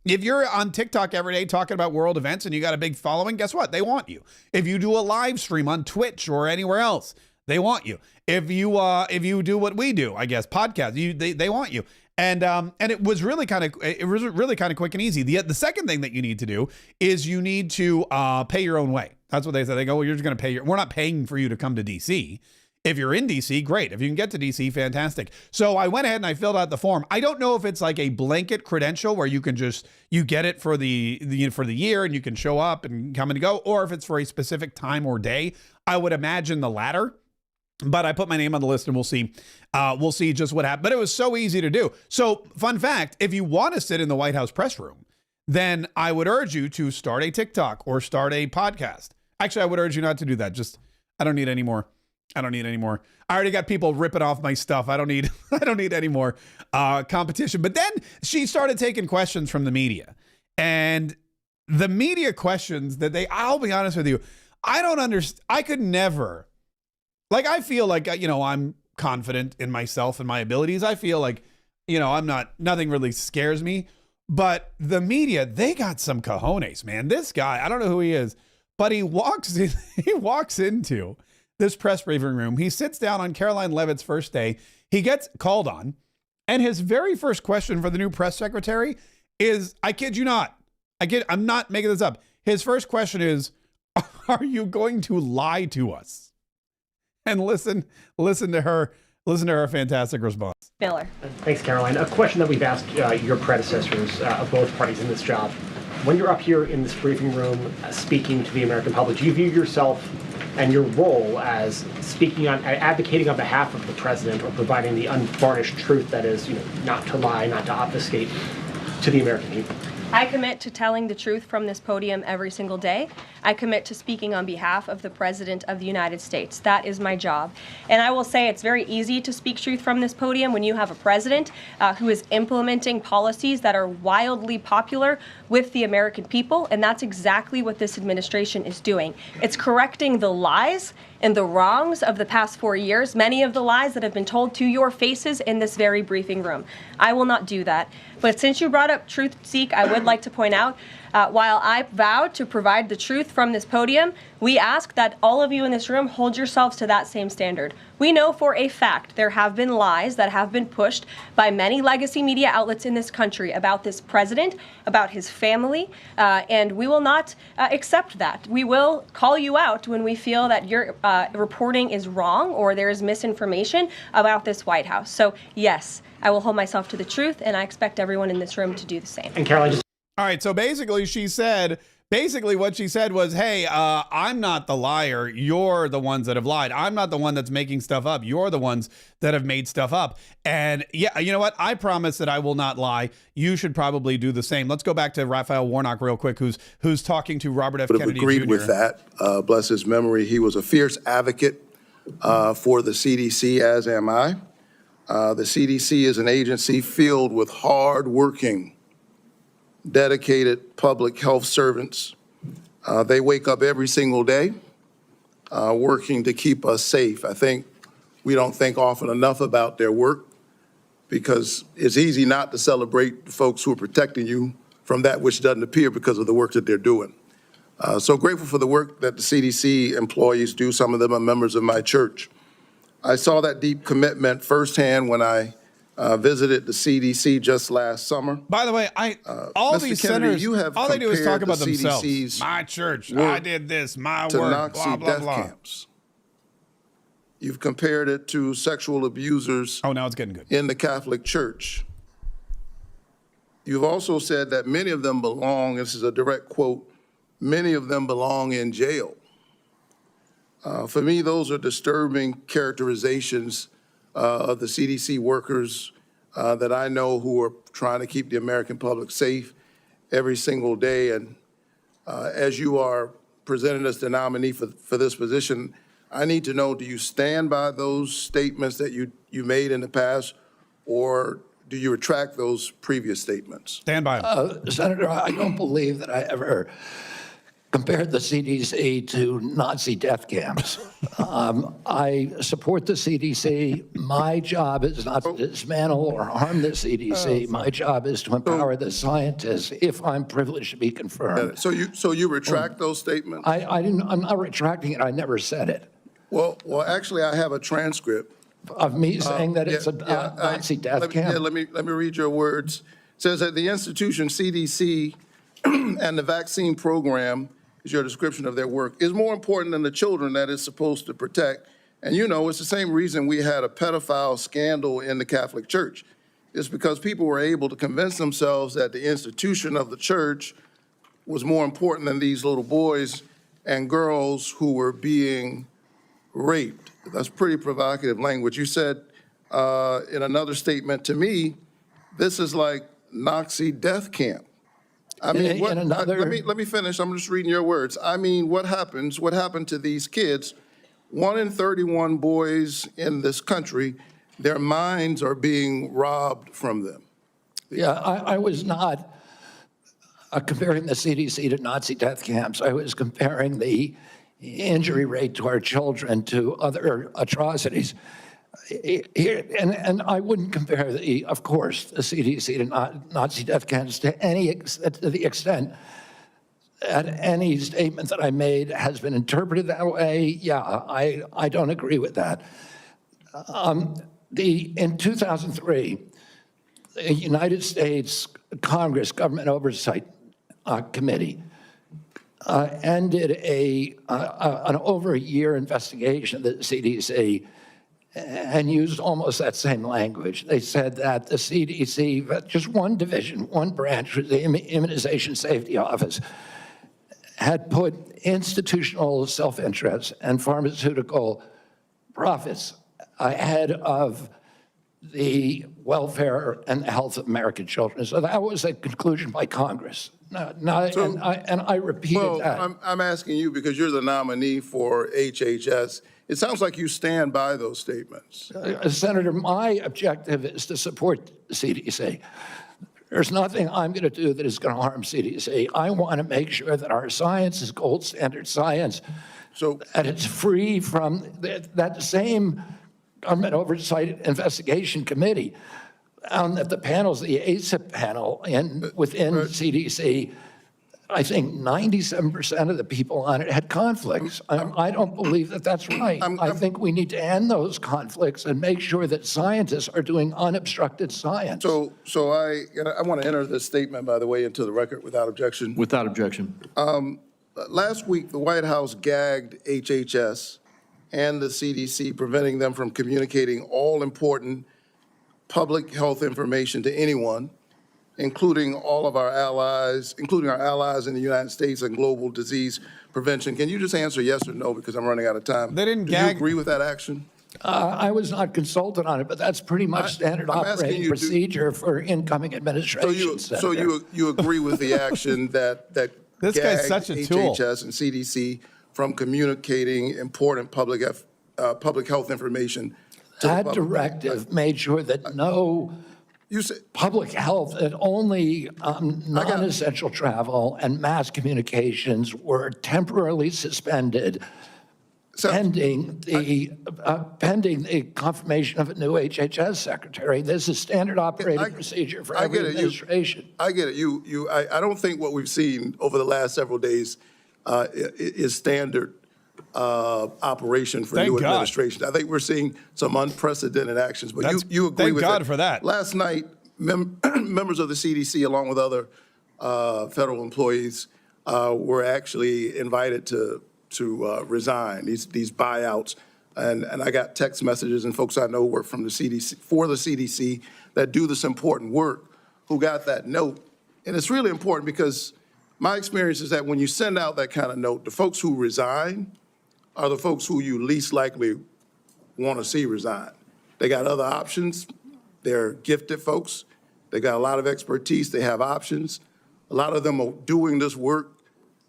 If you're on TikTok every day talking about world events and you got a big following, guess what? They want you. If you do a live stream on Twitch or anywhere else, they want you. If you do what we do, I guess, podcast, they want you. And it was really kind of quick and easy. The second thing that you need to do is you need to pay your own way. That's what they said. They go, well, you're just going to pay we're not paying for you to come to DC. If you're in DC, great. If you can get to DC, fantastic. So I went ahead and I filled out the form. I don't know if it's like a blanket credential where you can you get it for the year and you can show up and come and go, or if it's for a specific time or day. I would imagine the latter. But I put my name on the list and we'll see just what happens. But it was so easy to do. So fun fact, if you want to sit in the White House press room, then I would urge you to start a TikTok or start a podcast. Actually, I would urge you not to do that. I don't need any more. I already got people ripping off my stuff. I don't need any more competition. But then she started taking questions from the media, and the media questions that I'll be honest with you, I don't understand. I could never. Like, I feel like, I'm confident in myself and my abilities. I feel like, nothing really scares me. But the media, they got some cojones, man. This guy, I don't know who he is, but he walks into this press briefing room. He sits down on Karoline Leavitt's first day. He gets called on. And his very first question for the new press secretary is, I kid you not. I'm not making this up. His first question is, are you going to lie to us? And listen to her fantastic response. Miller. Thanks, Karoline. A question that we've asked your predecessors of both parties in this job. When you're up here in this briefing room speaking to the American public, do you view yourself and your role as advocating on behalf of the president or providing the unvarnished truth that is, not to lie, not to obfuscate, to the American people? I commit to telling the truth from this podium every single day. I commit to speaking on behalf of the President of the United States. That is my job. And I will say it's very easy to speak truth from this podium when you have a president who is implementing policies that are wildly popular with the American people. And that's exactly what this administration is doing. It's correcting the lies and the wrongs of the past 4 years, many of the lies that have been told to your faces in this very briefing room. I will not do that. But since you brought up Truth Seek, I would like to point out, while I vowed to provide the truth from this podium, we ask that all of you in this room hold yourselves to that same standard. We know for a fact there have been lies that have been pushed by many legacy media outlets in this country about this president, about his family, and we will not accept that. We will call you out when we feel that your reporting is wrong or there is misinformation about this White House. So yes, I will hold myself to the truth, and I expect everyone in this room to do the same. And Caroline, just All right, so basically what she said was, hey, I'm not the liar. You're the ones that have lied. I'm not the one that's making stuff up. You're the ones that have made stuff up. And yeah, you know what? I promise that I will not lie. You should probably do the same. Let's go back to Raphael Warnock real quick, who's talking to Robert F. Kennedy Jr. Agreed with that. Bless his memory. He was a fierce advocate for the CDC, as am I. The CDC is an agency filled with hard-working, dedicated public health servants. They wake up every single day working to keep us safe. I think we don't think often enough about their work because it's easy not to celebrate the folks who are protecting you from that which doesn't appear because of the work that they're doing. So grateful for the work that the CDC employees do. Some of them are members of my church. I saw that deep commitment firsthand when I visited the CDC just last summer. By the way, all Mr. these Kennedy, senators, all they do is talk about the themselves. CDC's My church, I did this, my to work, Nazi blah, blah, death blah. camps. You've compared it to sexual abusers now it's getting good. in the Catholic Church. You've also said that many of them belong, this is a direct quote, many of them belong in jail. For me, those are disturbing characterizations of the CDC workers that I know who are trying to keep the American public safe every single day. And as you are presented as the nominee for this position, I need to know, do you stand by those statements that you made in the past, or do you retract those previous statements? Stand by them. Senator, I don't believe that I ever compared the CDC to Nazi death camps. I support the CDC. My job is not to dismantle or harm the CDC. My job is to empower the scientists if I'm privileged to be confirmed. So you retract those statements? I'm not retracting it. I never said it. Well, actually, I have a transcript Of me saying that it's a Nazi death camp? Let me read your words. It says that the institution CDC and the vaccine program, is your description of their work, is more important than the children that it's supposed to protect. And you know, it's the same reason we had a pedophile scandal in the Catholic Church. It's because people were able to convince themselves that the institution of the church was more important than these little boys and girls who were being raped. That's pretty provocative language. You said in another statement to me, this is like Nazi death camp. I mean, let me finish. I'm just reading your words. I mean, what happened to these kids? 1 in 31 boys in this country, their minds are being robbed from them. Yeah, I was not comparing the CDC to Nazi death camps. I was comparing the injury rate to our children to other atrocities. And I wouldn't compare, of course, the CDC to Nazi death camps to the extent that any statement that I made has been interpreted that way. Yeah, I don't agree with that. In 2003, the United States Congress Government Oversight Committee ended an over a year investigation of the CDC and used almost that same language. They said that the CDC, just one division, one branch, the Immunization Safety Office, had put institutional self-interest and pharmaceutical profits ahead of the welfare and the health of American children. So that was a conclusion by Congress. And I repeated that. I'm asking you because you're the nominee for HHS. It sounds like you stand by those statements. Senator, my objective is to support the CDC. There's nothing I'm going to do that is going to harm CDC. I want to make sure that our science is gold standard science, so and it's free from that same government oversight investigation committee found that the panels, the ACIP panel within CDC, I think 97% of the people on it had conflicts. I don't believe that that's right. I think we need to end those conflicts and make sure that scientists are doing unobstructed science. So I want to enter this statement, by the way, into the record without objection. Without objection. Last week, the White House gagged HHS and the CDC, preventing them from communicating all important public health information to anyone, including all of our allies, including our allies in the United States and global disease prevention. Can you just answer yes or no, because I'm running out of time? They didn't Do gag. you agree with that action? I was not consulted on it, but that's pretty much standard I'm asking operating you, procedure for incoming administration. So you agree with the action that This guy's gagged such a tool. HHS and CDC from communicating important public health information to the That public? directive made sure that no You said, public health, that only non-essential travel and mass communications were temporarily suspended pending the confirmation of a new HHS secretary. This is standard operating procedure for every administration. I get it. I don't think what we've seen over the last several days is standard operation for new administration. I think we're seeing some unprecedented actions, but you agree with Thank God for that. Last night, members of the CDC, along with other federal employees, were actually invited to resign, these buyouts. And I got text messages and folks I know work from the CDC, for the CDC, that do this important work, who got that note. And it's really important because my experience is that when you send out that kind of note, the folks who resign are the folks who you least likely want to see resign. They got other options. They're gifted folks. They got a lot of expertise. They have options. A lot of them are doing this work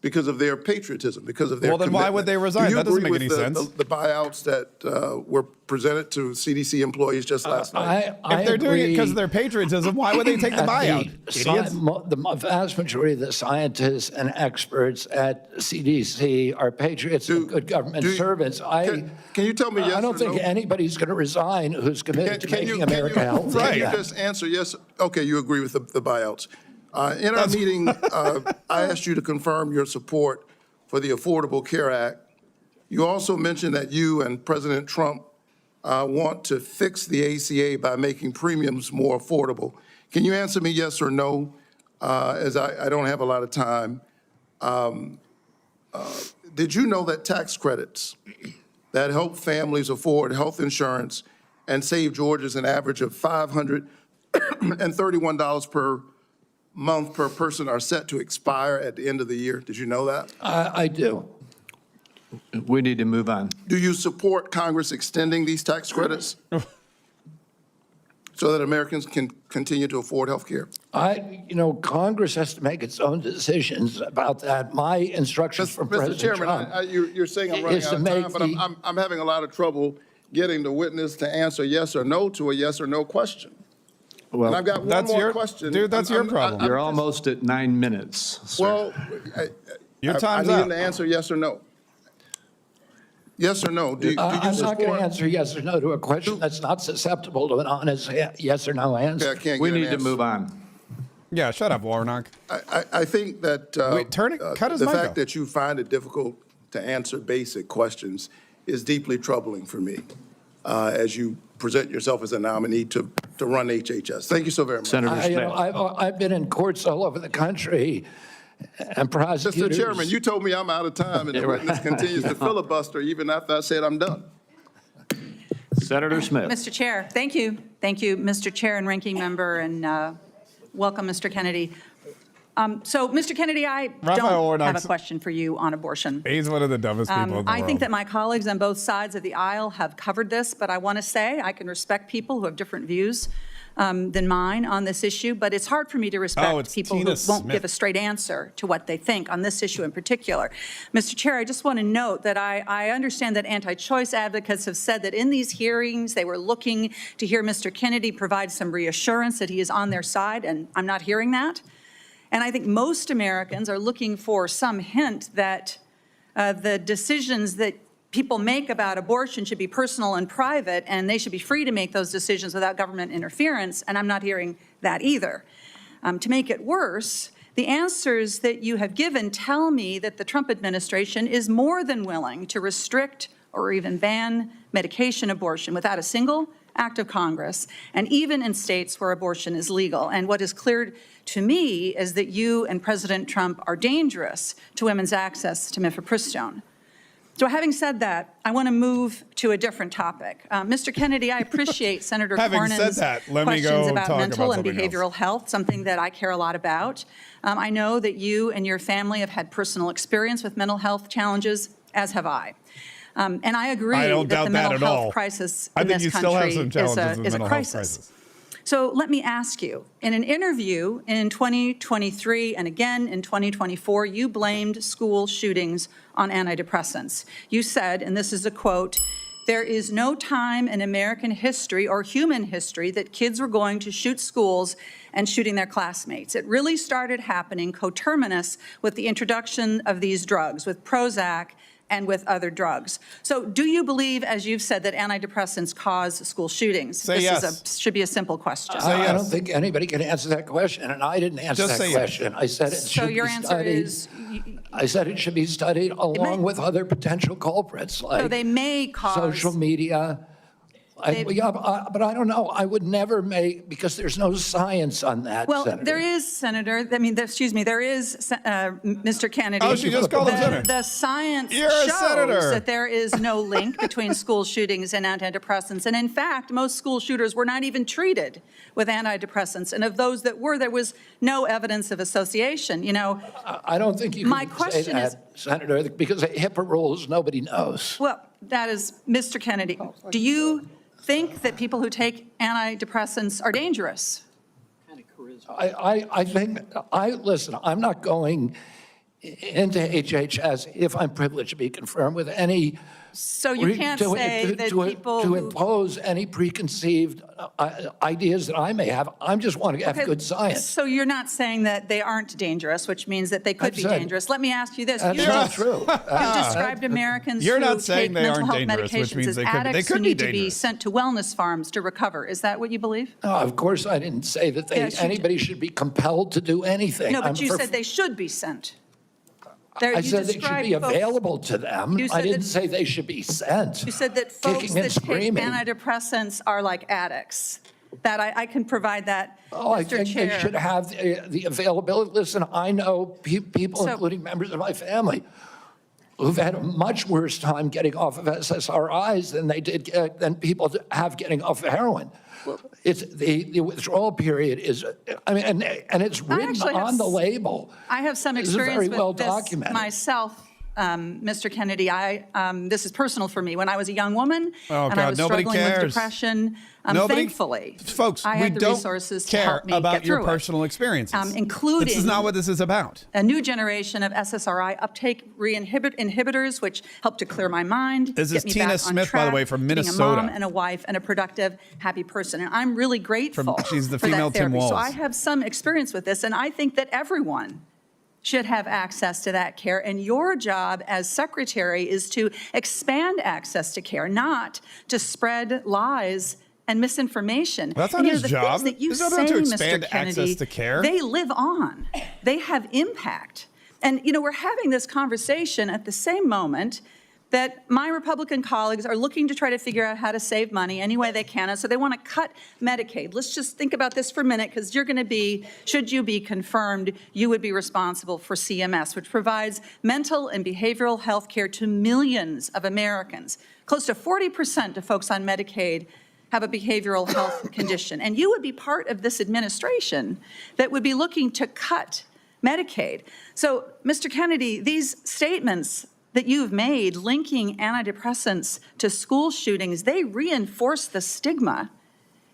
because of their patriotism, because of their Well, then why would they resign? That doesn't make any sense. The buyouts that were presented to CDC employees just last night? If they're doing it because of their patriotism, why would they take the buyout? The vast majority of the scientists and experts at CDC are patriots and good government servants. Can you tell me yes or no? I don't think anybody's going to resign who's committed to making America healthy. Can you just answer yes? Okay, you agree with the buyouts. In our meeting, I asked you to confirm your support for the Affordable Care Act. You also mentioned that you and President Trump want to fix the ACA by making premiums more affordable. Can you answer me yes or no, as I don't have a lot of time? Did you know that tax credits that help families afford health insurance and save Georgians an average of $531 per month per person are set to expire at the end of the year? Did you know that? I do. We need to move on. Do you support Congress extending these tax credits so that Americans can continue to afford health care? Congress has to make its own decisions about that. My instructions from President Chairman, Trump you're saying I'm running out of time, but I'm having a lot of trouble getting the witness to answer yes or no to a yes or no question. Well, and I've got one more question. Dude, that's your problem. You're almost at 9 minutes, sir. Well, your time's I need up. him to answer yes or no. Yes or no? Do you I'm not support? going to answer yes or no to a question that's not susceptible to an honest yes or no answer. Okay, I can't We get an need to answer. move on. Yeah, shut up, Warnock. I think that Wait, cut his the mic fact off. that you find it difficult to answer basic questions is deeply troubling for me as you present yourself as a nominee to run HHS. Thank you so very much. Senator Smith. I've been in courts all over the country, and prosecutors. Mr. Chairman, you told me I'm out of time, and the witness continues to filibuster even after I said I'm done. Senator Smith. Mr. Chair, thank you. Thank you, Mr. Chair and Ranking Member, and welcome, Mr. Kennedy. So, Mr. Kennedy, I Raphael don't Warnock's- have a question for you on abortion. He's one of the dumbest people in the world. I think that my colleagues on both sides of the aisle have covered this, but I want to say I can respect people who have different views than mine on this issue, but it's hard for me to respect people who won't give a straight answer to what they think on this issue in particular. Mr. Chair, I just want to note that I understand that anti-choice advocates have said that in these hearings they were looking to hear Mr. Kennedy provide some reassurance that he is on their side, and I'm not hearing that. And I think most Americans are looking for some hint that the decisions that people make about abortion should be personal and private, and they should be free to make those decisions without government interference, and I'm not hearing that either. To make it worse, the answers that you have given tell me that the Trump administration is more than willing to restrict or even ban medication abortion without a single act of Congress, and even in states where abortion is legal. And what is clear to me is that you and President Trump are dangerous to women's access to mifepristone. So having said that, I want to move to a different topic. Mr. Kennedy, I appreciate Senator Cornyn's questions about mental and behavioral health, something that I care a lot about. I know that you and your family have had personal experience with mental health challenges, as have I. And I agree that the mental health crisis in this country is a crisis. So let me ask you, in an interview in 2023 and again in 2024, you blamed school shootings on antidepressants. You said, and this is a quote, "There is no time in American history or human history that kids were going to shoot schools and shooting their classmates. It really started happening coterminous with the introduction of these drugs, with Prozac and with other drugs." So do you believe, as you've said, that antidepressants cause school shootings? Say yes. Should be a simple question. I don't think anybody can answer that question, and I didn't answer that question. I said it should be studied. I said it should be studied along with other potential culprits like so they may cause social media. But I don't know. I would never make, because there's no science on that, well, Senator. there is, Senator. I mean, excuse me, there is, Mr. Kennedy. Oh, she just called him Senator. The science You're shows a senator. that there is no link between school shootings and antidepressants. And in fact, most school shooters were not even treated with antidepressants. And of those that were, there was no evidence of association. You know, I don't think you can say that, Senator, because of HIPAA rules, nobody knows. Well, that is, Mr. Kennedy, do you think that people who take antidepressants are dangerous? I think, listen, I'm not going into HHS if I'm privileged to be confirmed with any. So you can't say that people to impose any preconceived ideas that I may have. I just want to have good science. So you're not saying that they aren't dangerous, which means that they could be dangerous. Let me ask you this. That's not true. You described Americans who take mental health medications as addicts who need to be sent to wellness farms to recover. Is that what you believe? No, of course I didn't say that anybody should be compelled to do anything. No, but you said they should be sent. I said they should be available to them. I didn't say they should be sent. You said that folks that take antidepressants are like addicts. That I can provide that, Oh, I Mr. think Chair. they should have the availability. Listen, I know people, including members of my family, who've had a much worse time getting off of SSRIs than they did than people have getting off of heroin. It's the withdrawal period is, I mean, and it's written on the label. I have some experience very well with this documented. myself, Mr. Kennedy. This is personal for me. When I was a young woman and I was struggling with depression, thankfully, folks, I had the resources to help me about get through your personal experiences. including this is not what this is about. A new generation of SSRI uptake inhibitors, which help to clear my mind. This is get me Tina back on Smith, by the track way, from to being Minnesota. a mom and a wife and a productive, happy person. And I'm really grateful She's the for female that Tim therapy. Walz. So I have some experience with this, and I think that everyone should have access to that care. And your job as secretary is to expand access to care, not to spread lies and misinformation. Well, that's not his job. That you His say, job is not to Mr. expand Kennedy, access to care. They live on. They have impact. And, you know, we're having this conversation at the same moment that my Republican colleagues are looking to try to figure out how to save money any way they can. And so they want to cut Medicaid. Let's just think about this for a minute, because you're going to be, should you be confirmed, you would be responsible for CMS, which provides mental and behavioral health care to millions of Americans. Close to 40% of folks on Medicaid have a behavioral health condition. And you would be part of this administration that would be looking to cut Medicaid. So, Mr. Kennedy, these statements that you've made linking antidepressants to school shootings, they reinforce the stigma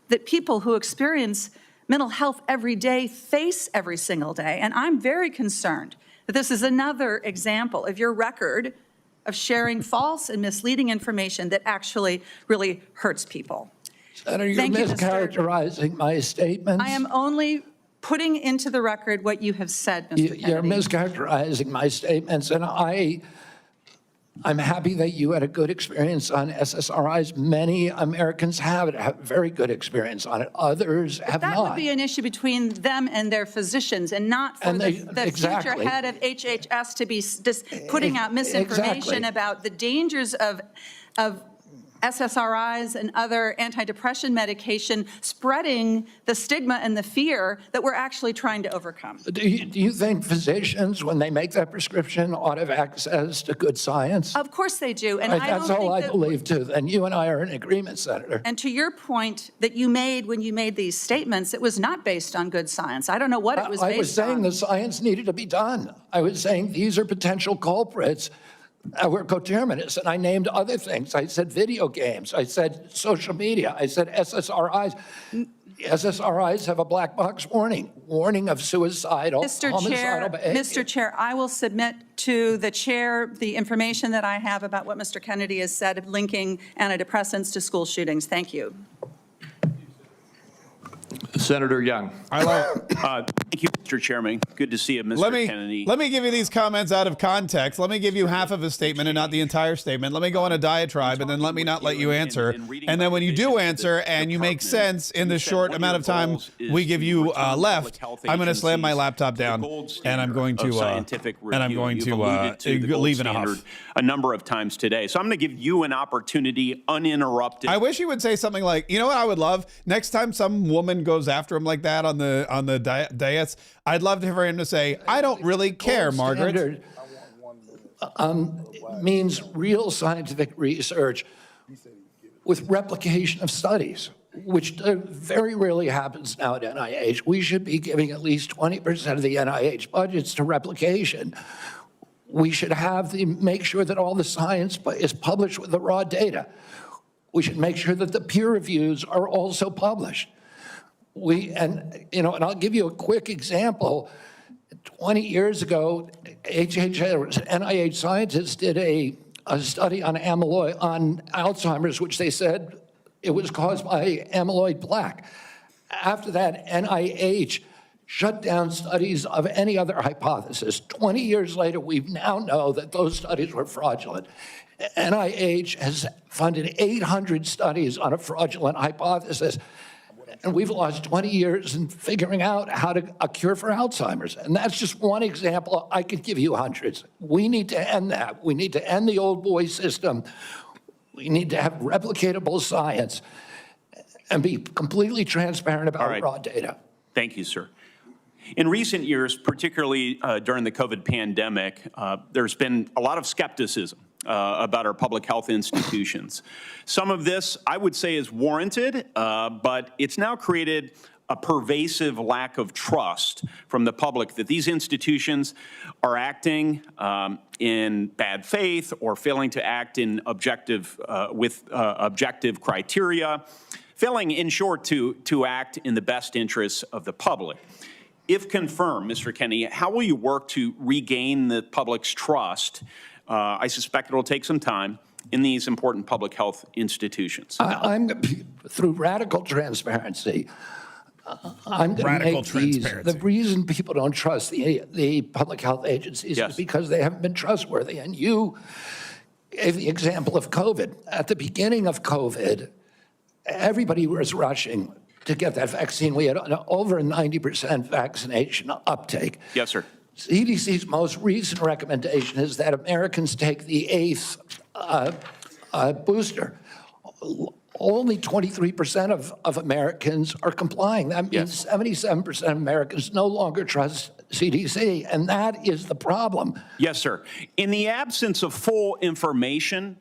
that people who experience mental health every day face every single day. And I'm very concerned that this is another example of your record of sharing false and misleading information that actually really hurts people. Senator, you're mischaracterizing my statements. I am only putting into the record what you have said, Mr. Kennedy. You're mischaracterizing my statements, and I'm happy that you had a good experience on SSRIs. Many Americans have very good experience on it. Others have not. That would be an issue between them and their physicians, and not for the future head of HHS to be putting out misinformation about the dangers of SSRIs and other antidepressant medication, spreading the stigma and the fear that we're actually trying to overcome. Do you think physicians, when they make that prescription, ought to have access to good science? Of course they do. And that's all I believe, too. And you and I are in agreement, Senator. And to your point that you made when you made these statements, it was not based on good science. I don't know what it was based on. I was saying the science needed to be done. I was saying these are potential culprits. We're coterminous, and I named other things. I said video games. I said social media. I said SSRIs. SSRIs have a black box warning of suicidal, homicidal behavior. Mr. Chair, I will submit to the chair the information that I have about what Mr. Kennedy has said linking antidepressants to school shootings. Thank you. Senator Young. Thank you, Mr. Chairman. Good to see you, Mr. Kennedy. Let me give you these comments out of context. Let me give you half of a statement and not the entire statement. Let me go on a diatribe, and then let me not let you answer. And then when you do answer and you make sense in the short amount of time we give you left, I'm going to slam my laptop down, and I'm going to leave in a huff. A number of times today. So I'm going to give you an opportunity uninterrupted. I wish he would say something like, you know what I would love? Next time some woman goes after him like that on the dais, I'd love for him to say, I don't really care, Margaret. Means real scientific research with replication of studies, which very rarely happens now at NIH. We should be giving at least 20% of the NIH budgets to replication. We should make sure that all the science is published with the raw data. We should make sure that the peer reviews are also published. And I'll give you a quick example. 20 years ago, NIH scientists did a study on Alzheimer's, which they said it was caused by amyloid plaque. After that, NIH shut down studies of any other hypothesis. 20 years later, we now know that those studies were fraudulent. NIH has funded 800 studies on a fraudulent hypothesis, and we've lost 20 years in figuring out how to a cure for Alzheimer's. And that's just one example. I could give you hundreds. We need to end that. We need to end the old boy system. We need to have replicatable science and be completely transparent about raw data. Thank you, sir. In recent years, particularly during the COVID pandemic, there's been a lot of skepticism about our public health institutions. Some of this, I would say, is warranted, but it's now created a pervasive lack of trust from the public that these institutions are acting in bad faith or failing to act in objective criteria, failing, in short, to act in the best interests of the public. If confirmed, Mr. Kennedy, how will you work to regain the public's trust? I suspect it will take some time in these important public health institutions. Through radical transparency. I'm going to make the reason people don't trust the public health agencies is because they haven't been trustworthy. And you gave the example of COVID. At the beginning of COVID, everybody was rushing to get that vaccine. We had over 90% vaccination uptake. Yes, sir. CDC's most recent recommendation is that Americans take the 8th booster. Only 23% of Americans are complying. That means 77% of Americans no longer trust CDC, and that is the problem. Yes, sir. In the absence of full information,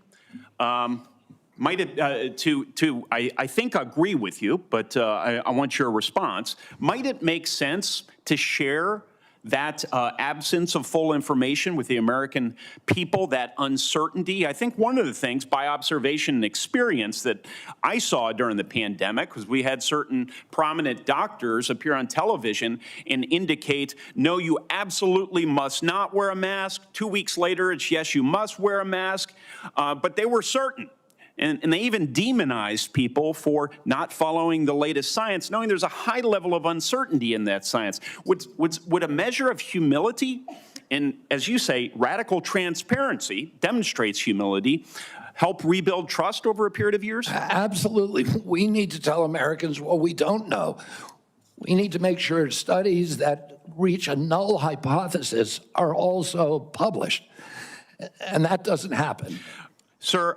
might it, I think agree with you, but I want your response. Might it make sense to share that absence of full information with the American people, that uncertainty. I think one of the things by observation and experience that I saw during the pandemic was we had certain prominent doctors appear on television and indicate, no, you absolutely must not wear a mask. 2 weeks later, it's yes, you must wear a mask. But they were certain. And they even demonized people for not following the latest science, knowing there's a high level of uncertainty in that science. Would a measure of humility, and as you say, radical transparency demonstrates humility, help rebuild trust over a period of years? Absolutely. We need to tell Americans what we don't know. We need to make sure studies that reach a null hypothesis are also published. And that doesn't happen. Sir,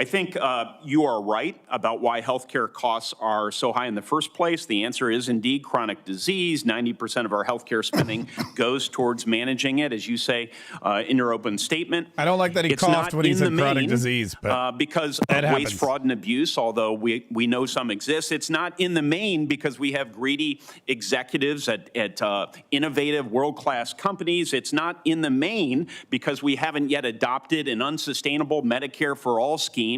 I think you are right about why healthcare costs are so high in the first place. The answer is indeed chronic disease. 90% of our healthcare spending goes towards managing it, as you say in your open statement. I don't like that he coughed when he said chronic disease, but because of waste, fraud, and abuse, although we know some exist. It's not in the main because we have greedy executives at innovative world-class companies. It's not in the main because we haven't yet adopted an unsustainable Medicare for all scheme.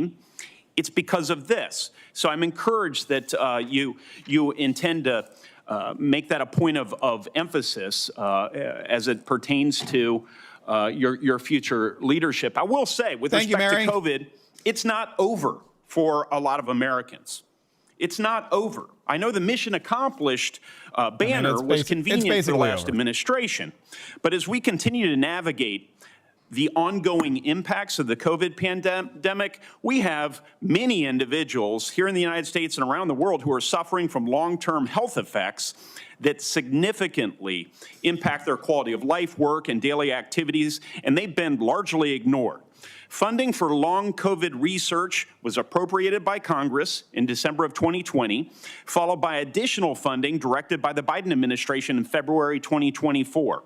It's because of this. So I'm encouraged that you intend to make that a point of emphasis as it pertains to your future leadership. I will say, with respect to COVID, it's not over for a lot of Americans. It's not over. I know the mission accomplished banner was convenient for the last administration, but as we continue to navigate the ongoing impacts of the COVID pandemic, we have many individuals here in the United States and around the world who are suffering from long-term health effects that significantly impact their quality of life, work, and daily activities, and they've been largely ignored. Funding for long COVID research was appropriated by Congress in December of 2020, followed by additional funding directed by the Biden administration in February 2024.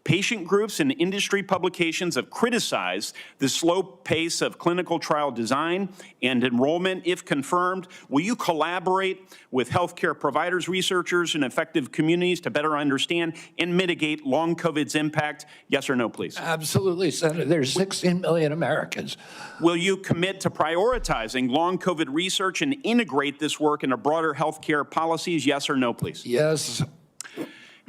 Patient groups and industry publications have criticized the slow pace of clinical trial design and enrollment. If confirmed, will you collaborate with healthcare providers, researchers, and effective communities to better understand and mitigate long COVID's impact? Yes or no, please? Absolutely, Senator. There's 16 million Americans. Will you commit to prioritizing long COVID research and integrate this work into broader healthcare policies? Yes or no, please? Yes.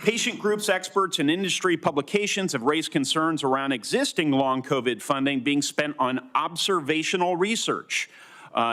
Patient groups, experts, and industry publications have raised concerns around existing long COVID funding being spent on observational research.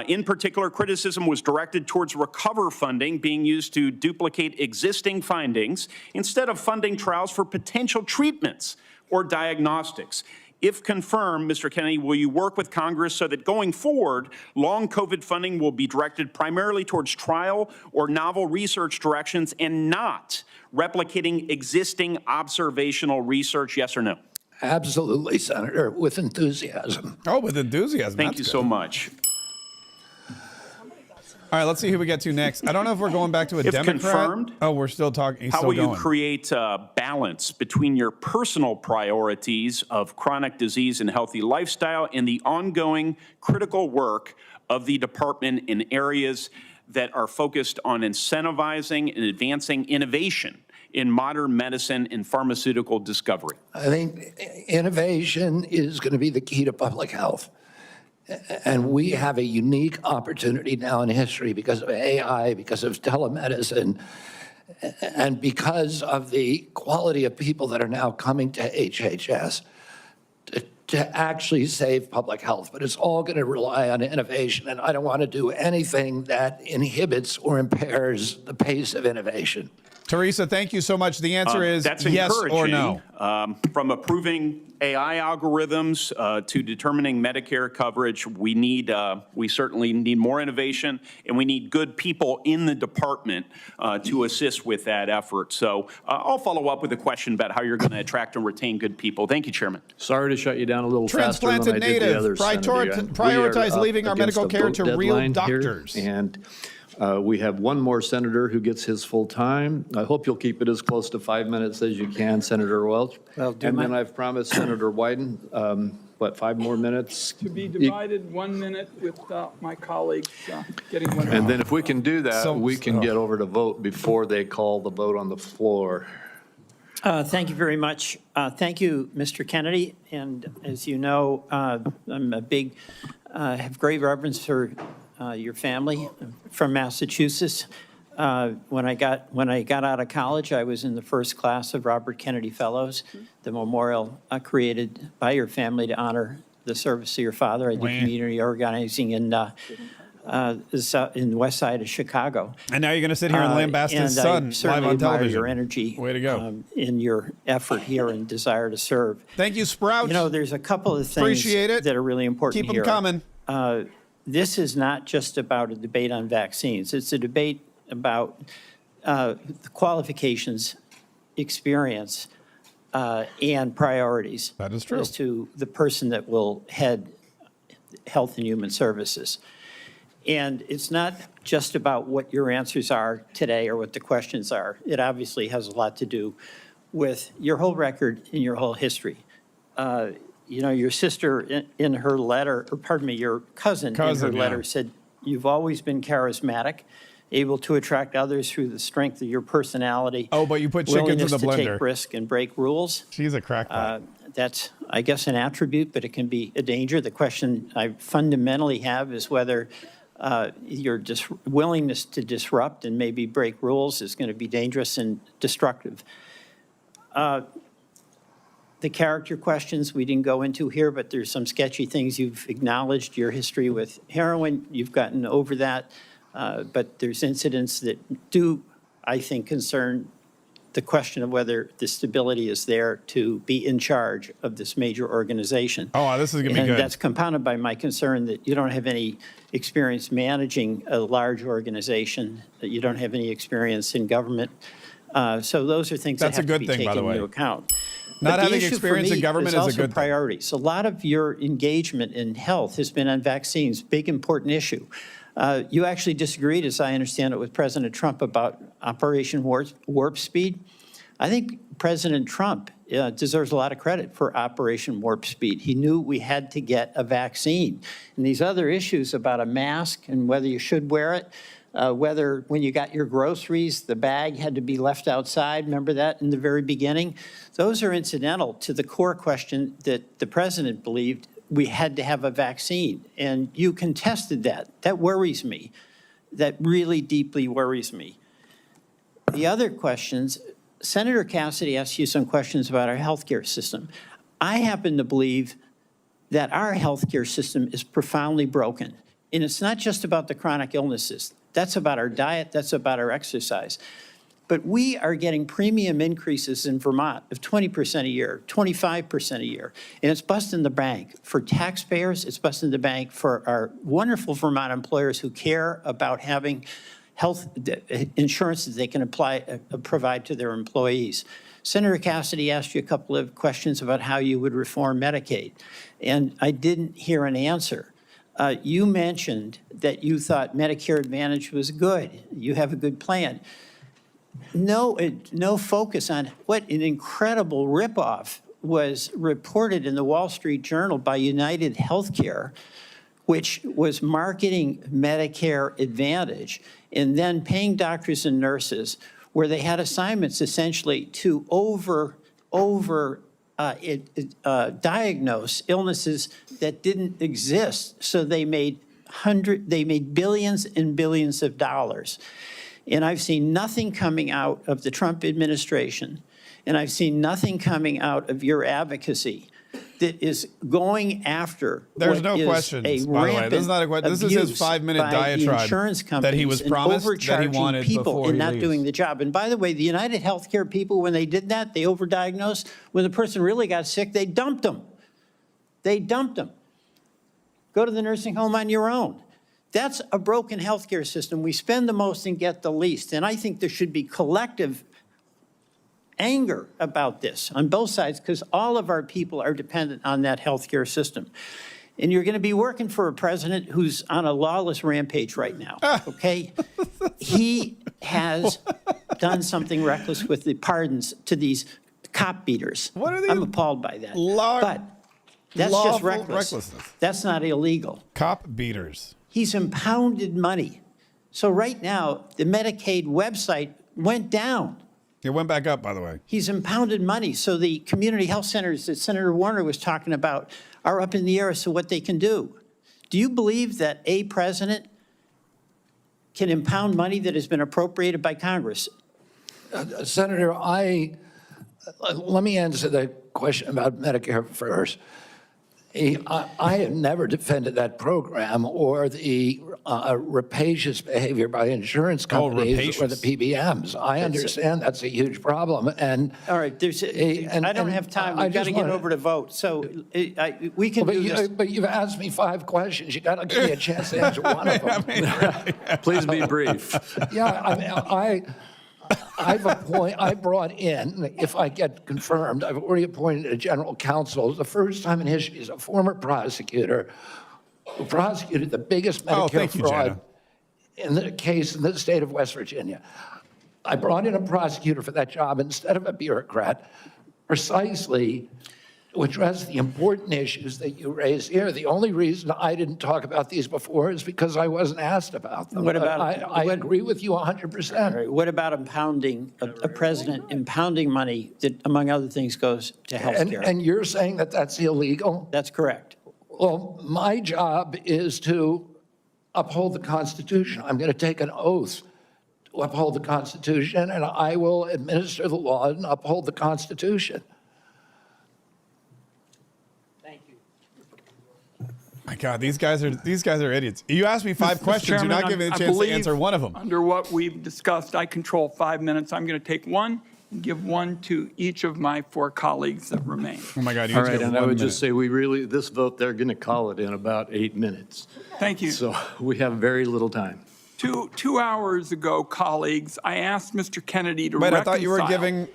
In particular, criticism was directed towards recover funding being used to duplicate existing findings instead of funding trials for potential treatments or diagnostics. If confirmed, Mr. Kennedy, will you work with Congress so that going forward, long COVID funding will be directed primarily towards trial or novel research directions and not replicating existing observational research? Yes or no? Absolutely, Senator, with enthusiasm. Oh, with enthusiasm. Thank you so much. All right, let's see who we get to next. I don't know if we're going back to a Democrat. Confirmed, oh, we're still talking. How will you create a balance between your personal priorities of chronic disease and healthy lifestyle and the ongoing critical work of the department in areas that are focused on incentivizing and advancing innovation in modern medicine and pharmaceutical discovery? I think innovation is going to be the key to public health. And we have a unique opportunity now in history because of AI, because of telemedicine, and because of the quality of people that are now coming to HHS to actually save public health. But it's all going to rely on innovation, and I don't want to do anything that inhibits or impairs the pace of innovation. Teresa, thank you so much. The answer is yes or no. From approving AI algorithms to determining Medicare coverage, we certainly need more innovation, and we need good people in the department to assist with that effort. So I'll follow up with a question about how you're going to attract and retain good people. Thank you, Chairman. Sorry to shut you down a little faster than I did the others, prioritize leaving our medical care to real doctors. And we have one more senator who gets his full time. I hope you'll keep it as close to 5 minutes as you can, Senator Welch. And then I've promised Senator Wyden, 5 more minutes? To be divided 1 minute with my colleagues getting 1 minute. And then if we can do that, we can get over to vote before they call the vote on the floor. Thank you very much. Thank you, Mr. Kennedy. And as you know, I'm a big, have great reverence for your family from Massachusetts. When I got out of college, I was in the first class of Robert Kennedy Fellows, the memorial created by your family to honor the service of your father. I did community organizing in the west side of Chicago. And now you're going to sit here and lambaste his son live on television. Your energy. Way to go. In your effort here and desire to serve. Thank you, Sprout. You know, there's a couple of things that are really important here. Keep them coming. This is not just about a debate on vaccines. It's a debate about the qualifications, experience, and priorities. That is true. As to the person that will head Health and Human Services. And it's not just about what your answers are today or what the questions are. It obviously has a lot to do with your whole record and your whole history. You know, your sister in her letter, or pardon me, your cousin in her letter said, you've always been charismatic, able to attract others through the strength of your personality. Oh, but you put chickens in the blender. Willingness to take risk and break rules. She's a crackpot. That's, I guess, an attribute, but it can be a danger. The question I fundamentally have is whether your willingness to disrupt and maybe break rules is going to be dangerous and destructive. The character questions we didn't go into here, but there's some sketchy things you've acknowledged. Your history with heroin, you've gotten over that. But there's incidents that do, I think, concern the question of whether the stability is there to be in charge of this major organization. Oh, this is going to be good. And that's compounded by my concern that you don't have any experience managing a large organization, that you don't have any experience in government. So those are things that have to be taken into account. Not having experience in government is a good thing. Priorities. A lot of your engagement in health has been on vaccines, big important issue. You actually disagreed, as I understand it, with President Trump about Operation Warp Speed. I think President Trump deserves a lot of credit for Operation Warp Speed. He knew we had to get a vaccine. And these other issues about a mask and whether you should wear it, whether when you got your groceries, the bag had to be left outside, remember that in the very beginning? Those are incidental to the core question that the president believed we had to have a vaccine, and you contested that. That worries me. That really deeply worries me. The other questions, Senator Cassidy asked you some questions about our healthcare system. I happen to believe that our healthcare system is profoundly broken, and it's not just about the chronic illnesses. That's about our diet, that's about our exercise. But we are getting premium increases in Vermont of 20% a year, 25% a year. And it's busting the bank for taxpayers. It's busting the bank for our wonderful Vermont employers who care about having health insurance that they can provide to their employees. Senator Cassidy asked you a couple of questions about how you would reform Medicaid. And I didn't hear an answer. You mentioned that you thought Medicare Advantage was good. You have a good plan. No focus on what an incredible ripoff was reported in the Wall Street Journal by United Healthcare, which was marketing Medicare Advantage and then paying doctors and nurses where they had assignments essentially to diagnose illnesses that didn't exist. So they made billions and billions of dollars. And I've seen nothing coming out of the Trump administration, and I've seen nothing coming out of your advocacy that is going after. There's no questions, by the way. This is not a question. This is his 5-minute diatribe that he was promised that he wanted before and he not leaves. doing the job. And by the way, the United Healthcare people, when they did that, they overdiagnosed. When the person really got sick, they dumped them. They dumped them. Go to the nursing home on your own. That's a broken healthcare system. We spend the most and get the least. And I think there should be collective anger about this on both sides because all of our people are dependent on that healthcare system. And you're going to be working for a president who's on a lawless rampage right now, okay? He has done something reckless with the pardons to these cop beaters. What are these? I'm appalled by that. But that's just recklessness. That's not illegal. Cop beaters. He's impounded money. So right now, the Medicaid website went down. It went back up, by the way. He's impounded money. So the community health centers that Senator Warner was talking about are up in the air as to what they can do. Do you believe that a president can impound money that has been appropriated by Congress? Senator, let me answer the question about Medicare first. I have never defended that program or the rapacious behavior by insurance companies or the PBMs. I understand that's a huge problem. And all right, I don't have time. We've got to get over to vote. So we can do this. But you've asked me 5 questions. You got to give me a chance to answer one of them. Please be brief. Yeah, I brought in, if I get confirmed, I've already appointed a general counsel. It's the first time in history he's a former prosecutor who prosecuted the biggest Medicare fraud in the case in the state of West Virginia. I brought in a prosecutor for that job instead of a bureaucrat, precisely to address the important issues that you raised here. The only reason I didn't talk about these before is because I wasn't asked about them. What about, I agree with you 100%. Right, what about impounding, a president impounding money that, among other things, goes to health care? And you're saying that that's illegal? That's correct. Well, my job is to uphold the Constitution. I'm going to take an oath to uphold the Constitution, and I will administer the law and uphold the Constitution. My God, these guys are idiots. You asked me 5 questions. Chairman, You're not giving me a chance to answer one of them. Under what we've discussed, I control 5 minutes. I'm going to take one and give one to each of my 4 colleagues that remain. Oh my God! All right, and I would just say this vote, they're going to call it in about 8 minutes. Thank you. So we have very little time. 2 hours ago, colleagues, I asked Mr. Kennedy to Wait, reconcile. I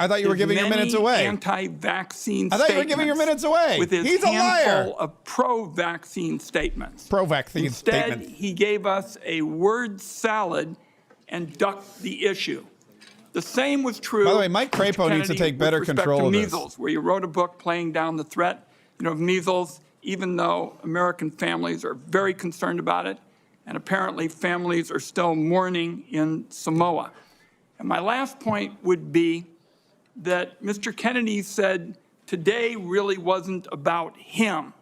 thought you were giving your minutes away. Anti-vaccine I thought you were giving your minutes away. With his He's a liar. handful of pro-vaccine statements. Pro-vaccine statements. Instead, he gave us a word salad and ducked the issue. The same was true. By the way, Mike Crapo needs to take better control of this. Measles, where you wrote a book playing down the threat, of measles, even though American families are very concerned about it. And apparently families are still mourning in Samoa. And my last point would be that Mr. Kennedy said today really wasn't about him.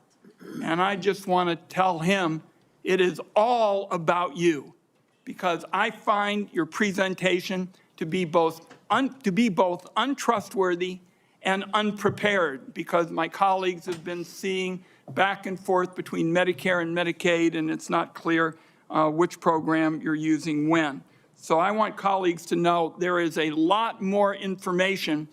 And I just want to tell him it is all about you, because I find your presentation to be both untrustworthy and unprepared, because my colleagues have been seeing back and forth between Medicare and Medicaid, and it's not clear which program you're using when. So I want colleagues to know there is a lot more information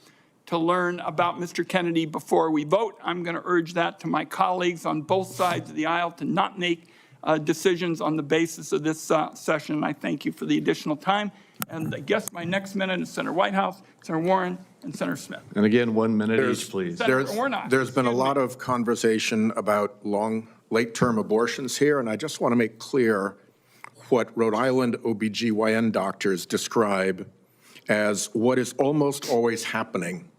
to learn about Mr. Kennedy before we vote. I'm going to urge that to my colleagues on both sides of the aisle to not make decisions on the basis of this session. I thank you for the additional time. And I guess my next minute is Senator Whitehouse, Senator Warren, and Senator Smith. And again, 1 minute each, please. There's been a lot of conversation about late-term abortions here, and I just want to make clear what Rhode Island OBGYN doctors describe as what is almost always happening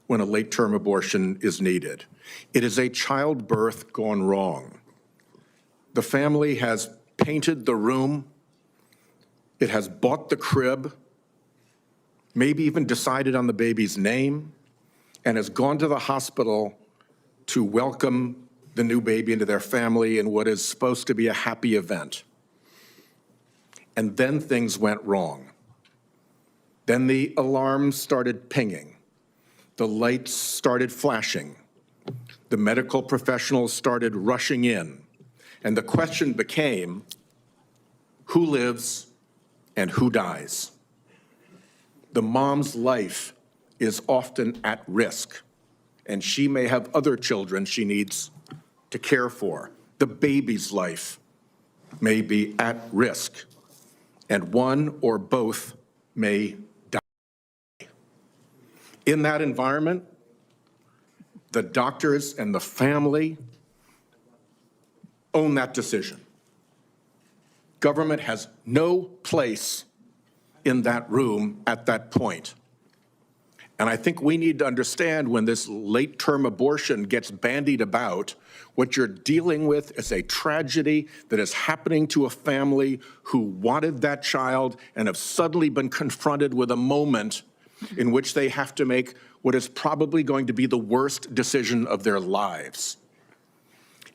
when a late-term abortion is needed. It is a childbirth gone wrong. The family has painted the room, it has bought the crib, maybe even decided on the baby's name, and has gone to the hospital to welcome the new baby into their family in what is supposed to be a happy event. And then things went wrong. Then the alarms started pinging. The lights started flashing. The medical professionals started rushing in. And the question became, who lives and who dies? The mom's life is often at risk, and she may have other children she needs to care for. The baby's life may be at risk, and one or both may die. In that environment, the doctors and the family own that decision. Government has no place in that room at that point. And I think we need to understand when this late-term abortion gets bandied about, what you're dealing with is a tragedy that is happening to a family who wanted that child and have suddenly been confronted with a moment in which they have to make what is probably going to be the worst decision of their lives.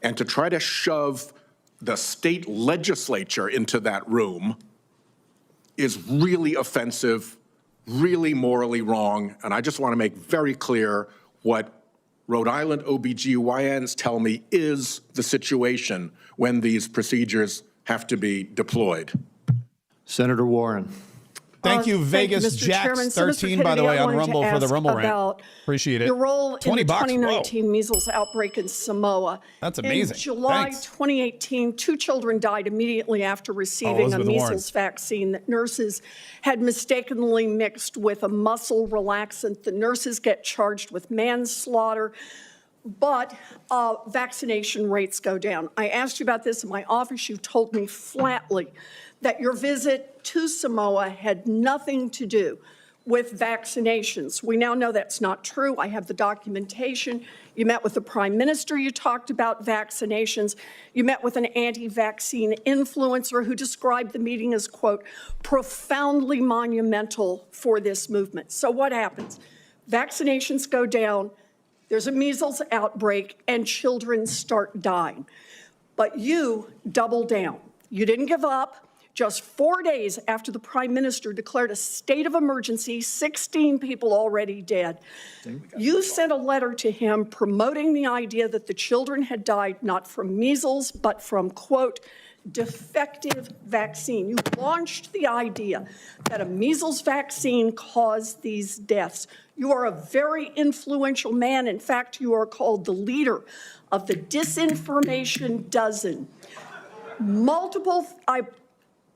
And to try to shove the state legislature into that room is really offensive, really morally wrong, and I just want to make very clear what Rhode Island OBGYNs tell me is the situation when these procedures have to be deployed. Senator Warren. Thank you, Vegas Thank you, Mr. Chairman. Jacks 13, by the way, on Rumble for the Rumble rant. Appreciate it. Your role in the $20. 2019 Whoa. measles outbreak in Samoa. That's amazing. In July Thanks. 2018, 2 children died immediately after receiving a measles vaccine that nurses had mistakenly mixed with a muscle relaxant. The nurses get charged with manslaughter, but vaccination rates go down. I asked you about this in my office. You told me flatly that your visit to Samoa had nothing to do with vaccinations. We now know that's not true. I have the documentation. You met with the Prime Minister. You talked about vaccinations. You met with an anti-vaccine influencer who described the meeting as, quote, profoundly monumental for this movement. So what happens? Vaccinations go down, there's a measles outbreak, and children start dying. But you double down. You didn't give up. Just 4 days after the Prime Minister declared a state of emergency, 16 people already dead, you sent a letter to him promoting the idea that the children had died not from measles, but from, quote, defective vaccine. You launched the idea that a measles vaccine caused these deaths. You are a very influential man. In fact, you are called the leader of the Disinformation Dozen.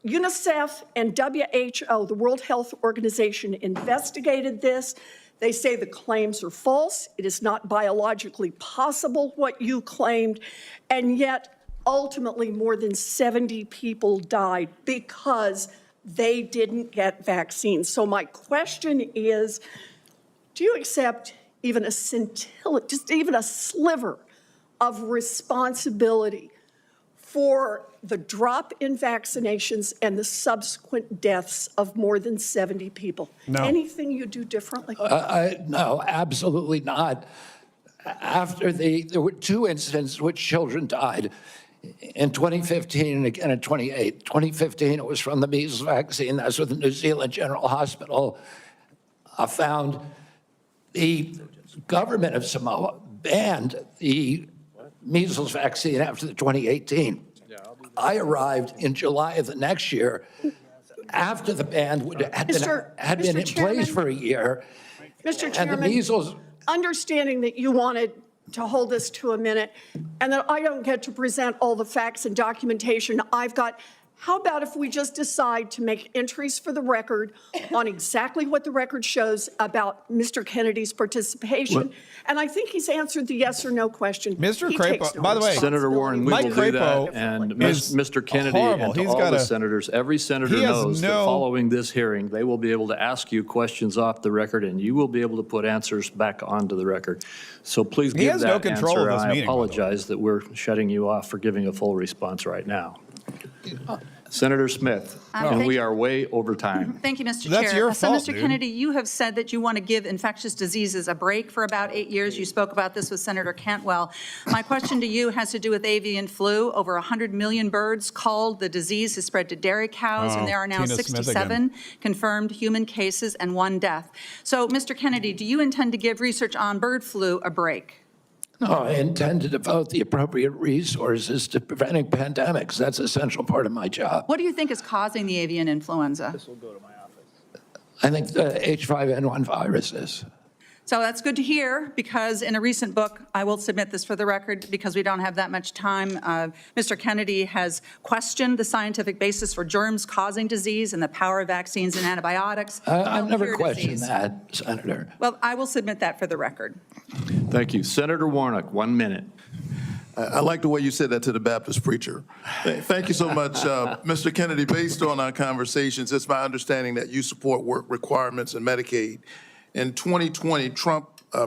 UNICEF and WHO, the World Health Organization, investigated this. They say the claims are false. It is not biologically possible what you claimed. And yet, ultimately, more than 70 people died because they didn't get vaccines. So my question is, do you accept even a scintilla, just even a sliver of responsibility for the drop in vaccinations and the subsequent deaths of more than 70 people? No. Anything you do differently? No, absolutely not. There were 2 incidents in which children died. In 2015 and again in 2008. 2015, it was from the measles vaccine. That's what the New Zealand General Hospital found. The government of Samoa banned the measles vaccine after the 2018. I arrived in July of the next year after the ban had been in place for a year. Mr. Chairman, and the measles. Understanding that you wanted to hold this to a minute and that I don't get to present all the facts and documentation I've got, how about if we just decide to make entries for the record on exactly what the record shows about Mr. Kennedy's participation? And I think he's answered the yes or no question. Mr. Crapo, by the way, Senator Warren, we will do that. And Mr. Kennedy and to all the senators, every senator knows that following this hearing, they will be able to ask you questions off the record, and you will be able to put answers back onto the record. So please give that answer. I apologize that we're shutting you off for giving a full response right now. Senator Smith, and we are way over time. Thank you, Mr. Chair. That's your fault, Mr. Kennedy, you have said that you want to give infectious diseases a break for about 8 years. You spoke about this with Senator Cantwell. My question to you has to do with avian flu. Over 100 million birds culled. The disease has spread to dairy cows, and there are now 67 confirmed human cases and 1 death. So, Mr. Kennedy, do you intend to give research on bird flu a break? No, I intend to devote the appropriate resources to preventing pandemics. That's an essential part of my job. What do you think is causing the avian influenza? This will go to my office. I think the H5N1 virus is. So that's good to hear, because in a recent book, I will submit this for the record because we don't have that much time, Mr. Kennedy has questioned the scientific basis for germs causing disease and the power of vaccines and antibiotics. I've never questioned that, Senator. Well, I will submit that for the record. Thank you. Senator Warnock, 1 minute. I like the way you said that to the Baptist preacher. Thank you so much, Mr. Kennedy. Based on our conversations, it's my understanding that you support work requirements in Medicaid. In 2020,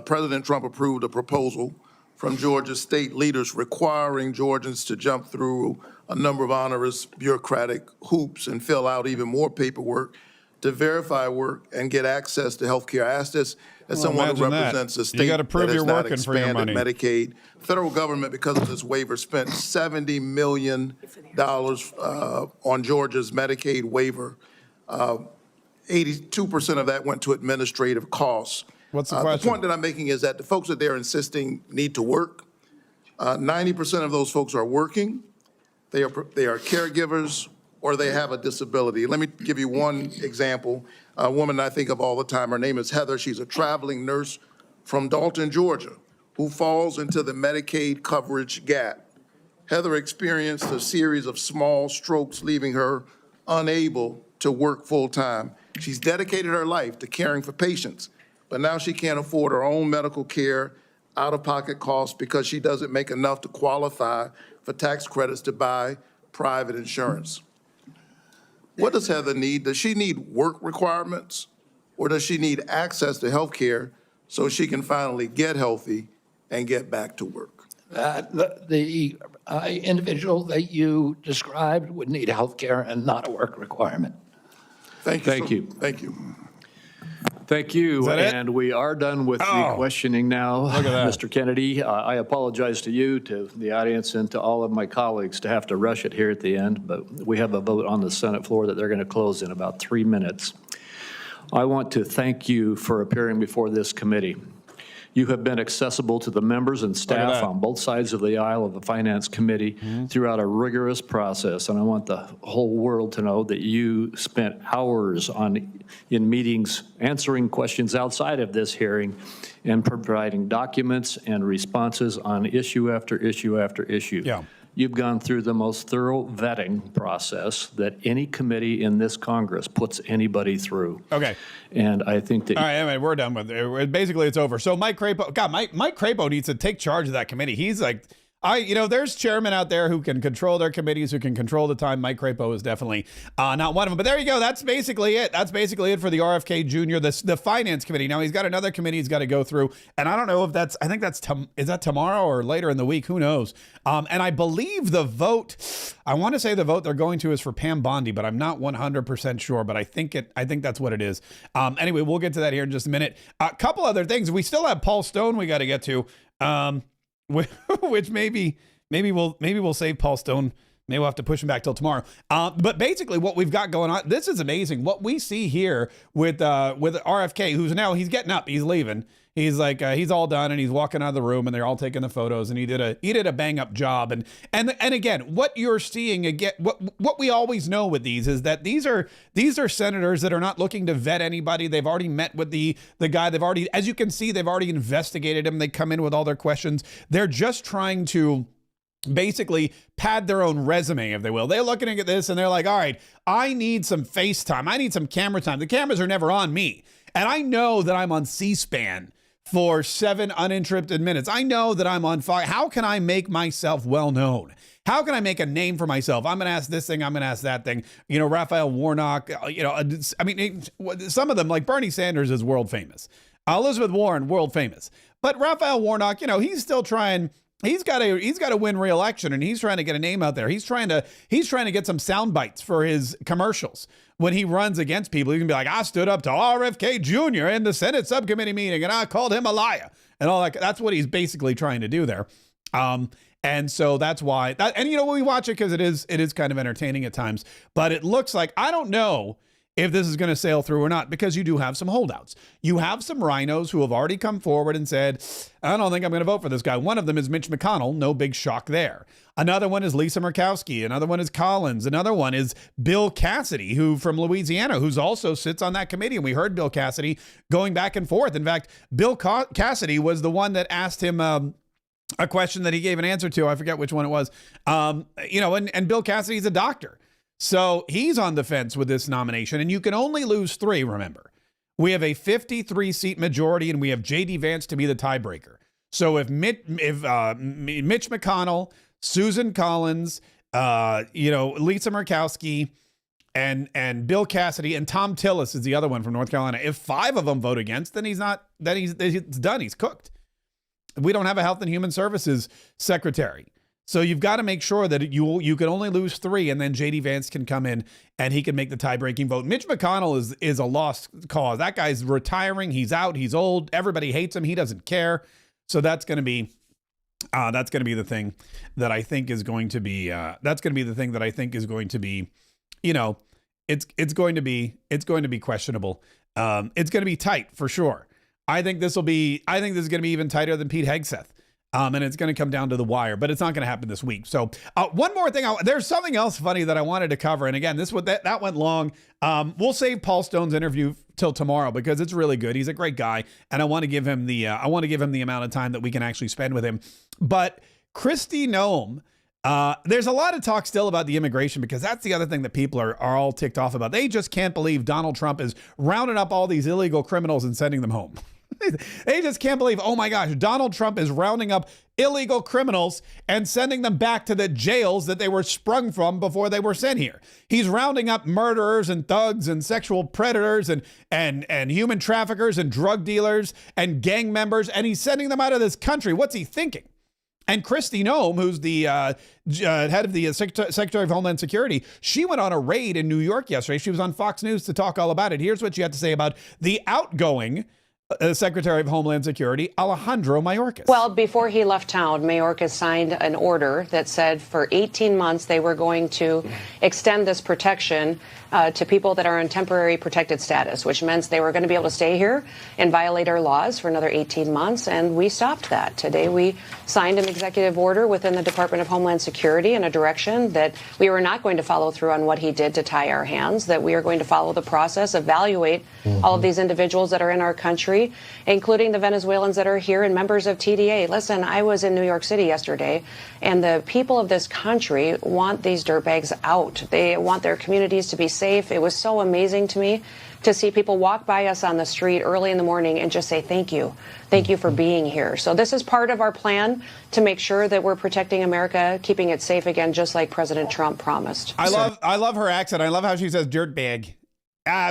President Trump approved a proposal from Georgia state leaders requiring Georgians to jump through a number of onerous bureaucratic hoops and fill out even more paperwork to verify work and get access to health care. I ask this as someone who represents a state gotta prove that has you're not working for your expanded money. Medicaid. Federal government, because of this waiver, spent $70 million on Georgia's Medicaid waiver. 82% of that went to administrative costs. What's the question? The point that I'm making is that the folks that they're insisting need to work, 90% of those folks are working. They are caregivers, or they have a disability. Let me give you one example. A woman I think of all the time, her name is Heather. She's a traveling nurse from Dalton, Georgia, who falls into the Medicaid coverage gap. Heather experienced a series of small strokes, leaving her unable to work full-time. She's dedicated her life to caring for patients, but now she can't afford her own medical care, out-of-pocket costs, because she doesn't make enough to qualify for tax credits to buy private insurance. What does Heather need? Does she need work requirements, or does she need access to health care so she can finally get healthy and get back to work? The individual that you described would need health care and not a work requirement. Thank you. Thank you. Thank you. Thank you. Is that it? And we are done with the questioning now. Look at that. Mr. Kennedy, I apologize to you, to the audience, and to all of my colleagues to have to rush it here at the end, but we have a vote on the Senate floor that they're going to close in about 3 minutes. I want to thank you for appearing before this committee. You have been accessible to the members and staff on both sides of the aisle of the Finance Committee throughout a rigorous process, and I want the whole world to know that you spent hours in meetings answering questions outside of this hearing and providing documents and responses on issue after issue after issue. Yeah. You've gone through the most thorough vetting process that any committee in this Congress puts anybody through. Okay. And I think that... All right, anyway, we're done with it. Basically, it's over. So Mike Crapo, God, Mike Crapo needs to take charge of that committee. He's like, there's chairmen out there who can control their committees, who can control the time. Mike Crapo is definitely not one of them. But there you go. That's basically it. That's basically it for the RFK Jr., the Finance Committee. Now, he's got another committee he's got to go through. And I don't know if that's, I think that's, is that tomorrow or later in the week? Who knows? And I believe the vote, I want to say the vote they're going to is for Pam Bondi, but I'm not 100% sure. But I think that's what it is. Anyway, we'll get to that here in just a minute. A couple other things. We still have Paul Stone we got to get to. Which maybe we'll save Paul Stone. Maybe we'll have to push him back till tomorrow. But basically what we've got going on, this is amazing. What we see here with RFK, he's getting up, he's leaving. He's like, he's all done and he's walking out of the room and they're all taking the photos and he did a bang up job. And again, what you're seeing again, what we always know with these is that these are senators that are not looking to vet anybody. They've already met with the guy. They've already, as you can see, they've already investigated him. They come in with all their questions. They're just trying to basically pad their own resume, if they will. They're looking at this and they're like, all right, I need some FaceTime. I need some camera time. The cameras are never on me. And I know that I'm on C-SPAN for 7 uninterrupted minutes. I know that I'm on fire. How can I make myself well known? How can I make a name for myself? I'm going to ask this thing. I'm going to ask that thing. Raphael Warnock, some of them, like Bernie Sanders is world famous. Elizabeth Warren, world famous. But Raphael Warnock, he's still trying. He's got to win re-election, and he's trying to get a name out there. He's trying to get some sound bites for his commercials. When he runs against people, he can be like, I stood up to RFK Jr. in the Senate subcommittee meeting, and I called him a liar, and all that. That's what he's basically trying to do there. And so that's why. We watch it because it is kind of entertaining at times. But it looks like, I don't know if this is going to sail through or not, because you do have some holdouts. You have some RINOs who have already come forward and said, I don't think I'm going to vote for this guy. One of them is Mitch McConnell. No big shock there. Another one is Lisa Murkowski. Another one is Collins. Another one is Bill Cassidy, who from Louisiana, who's also sits on that committee. And we heard Bill Cassidy going back and forth. In fact, Bill Cassidy was the one that asked him a question that he gave an answer to. I forget which one it was. And Bill Cassidy's a doctor. So he's on the fence with this nomination, and you can only lose 3, remember. We have a 53-seat majority, and we have J.D. Vance to be the tiebreaker. So if Mitch McConnell, Susan Collins, Lisa Murkowski, and Bill Cassidy, and Tom Tillis is the other one from North Carolina, if 5 of them vote against, then it's done. He's cooked. We don't have a Health and Human Services secretary. So you've got to make sure that you can only lose 3, and then J.D. Vance can come in and he can make the tie-breaking vote. Mitch McConnell is a lost cause. That guy's retiring. He's out. He's old. Everybody hates him. He doesn't care. So that's going to be the thing that I think is going to be. That's going to be the thing that I think is going to be. You know, it's going to be questionable. It's going to be tight for sure. I think this is going to be even tighter than Pete Hegseth. And it's going to come down to the wire, but it's not going to happen this week. So one more thing. There's something else funny that I wanted to cover. And again, that went long. We'll save Paul Stone's interview till tomorrow because it's really good. He's a great guy. And I want to give him the amount of time that we can actually spend with him. But Kristi Noem, there's a lot of talk still about the immigration because that's the other thing that people are all ticked off about. They just can't believe Donald Trump is rounding up all these illegal criminals and sending them home. They just can't believe, oh my gosh, Donald Trump is rounding up illegal criminals and sending them back to the jails that they were sprung from before they were sent here. He's rounding up murderers and thugs and sexual predators and human traffickers and drug dealers and gang members, and he's sending them out of this country. What's he thinking? And Kristi Noem, who's the head of the Secretary of Homeland Security, she went on a raid in New York yesterday. She was on Fox News to talk all about it. Here's what she had to say about the outgoing Secretary of Homeland Security, Alejandro Mayorkas. Well, before he left town, Mayorkas signed an order that said for 18 months they were going to extend this protection to people that are on temporary protected status, which meant they were going to be able to stay here and violate our laws for another 18 months. And we stopped that. Today, we signed an executive order within the Department of Homeland Security in a direction that we were not going to follow through on what he did to tie our hands, that we are going to follow the process, evaluate all of these individuals that are in our country, including the Venezuelans that are here and members of TDA. Listen, I was in New York City yesterday, and the people of this country want these dirtbags out. They want their communities to be safe. It was so amazing to me to see people walk by us on the street early in the morning and just say, thank you. Thank you for being here. So this is part of our plan to make sure that we're protecting America, keeping it safe again, just like President Trump promised. I love her accent. I love how she says dirtbag.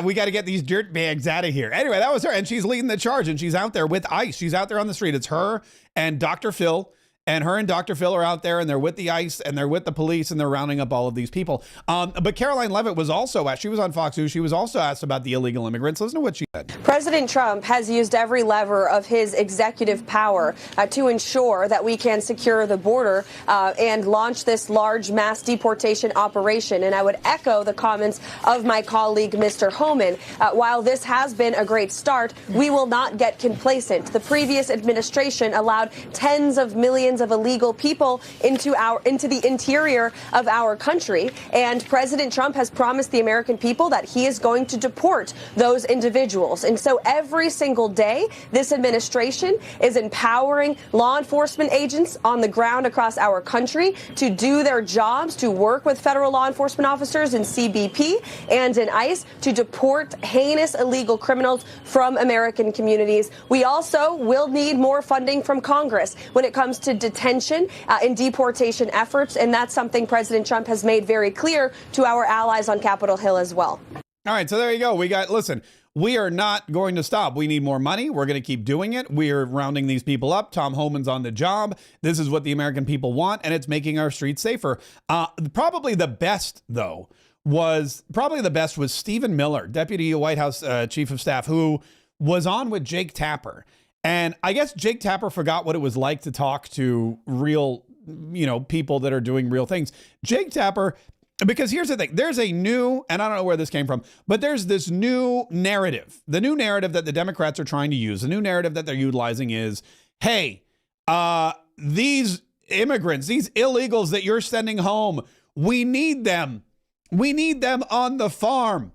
We got to get these dirt bags out of here. Anyway, that was her. And she's leading the charge, and she's out there with ICE. She's out there on the street. It's her and Dr. Phil. And her and Dr. Phil are out there, and they're with the ICE, and they're with the police, and they're rounding up all of these people. But Caroline Leavitt was also asked. She was on Fox News. She was also asked about the illegal immigrants. Listen to what she said. President Trump has used every lever of his executive power to ensure that we can secure the border and launch this large mass deportation operation. And I would echo the comments of my colleague, Mr. Homan. While this has been a great start, we will not get complacent. The previous administration allowed tens of millions of illegal people into the interior of our country, and President Trump has promised the American people that he is going to deport those individuals. And so every single day, this administration is empowering law enforcement agents on the ground across our country to do their jobs, to work with federal law enforcement officers in CBP and in ICE to deport heinous illegal criminals from American communities. We also will need more funding from Congress when it comes to detention and deportation efforts, and that's something President Trump has made very clear to our allies on Capitol Hill as well. All right, so there you go. Listen, we are not going to stop. We need more money. We're going to keep doing it. We're rounding these people up. Tom Homan's on the job. This is what the American people want, and it's making our streets safer. Probably the best, though, was Stephen Miller, Deputy White House Chief of Staff, who was on with Jake Tapper. And I guess Jake Tapper forgot what it was like to talk to real, people that are doing real things. Jake Tapper, because here's the thing, there's a new, and I don't know where this came from, but there's this new narrative. The new narrative that the Democrats are trying to use, the new narrative that they're utilizing is, hey, these immigrants, these illegals that you're sending home, we need them. We need them on the farm.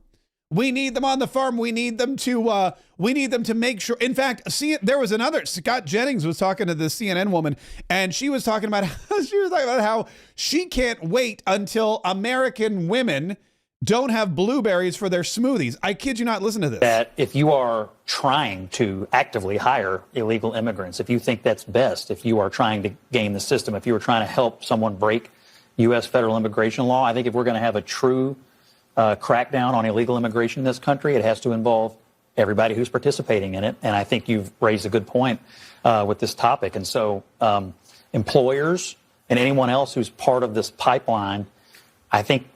We need them on the farm. We need them to make sure. In fact, there was another. Scott Jennings was talking to the CNN woman, and she was talking about how she can't wait until American women don't have blueberries for their smoothies. I kid you not. Listen to this. That if you are trying to actively hire illegal immigrants, if you think that's best, if you are trying to game the system, if you are trying to help someone break U.S. federal immigration law, I think if we're going to have a true crackdown on illegal immigration in this country, it has to involve everybody who's participating in it. And I think you've raised a good point with this topic. And so employers and anyone else who's part of this pipeline, I think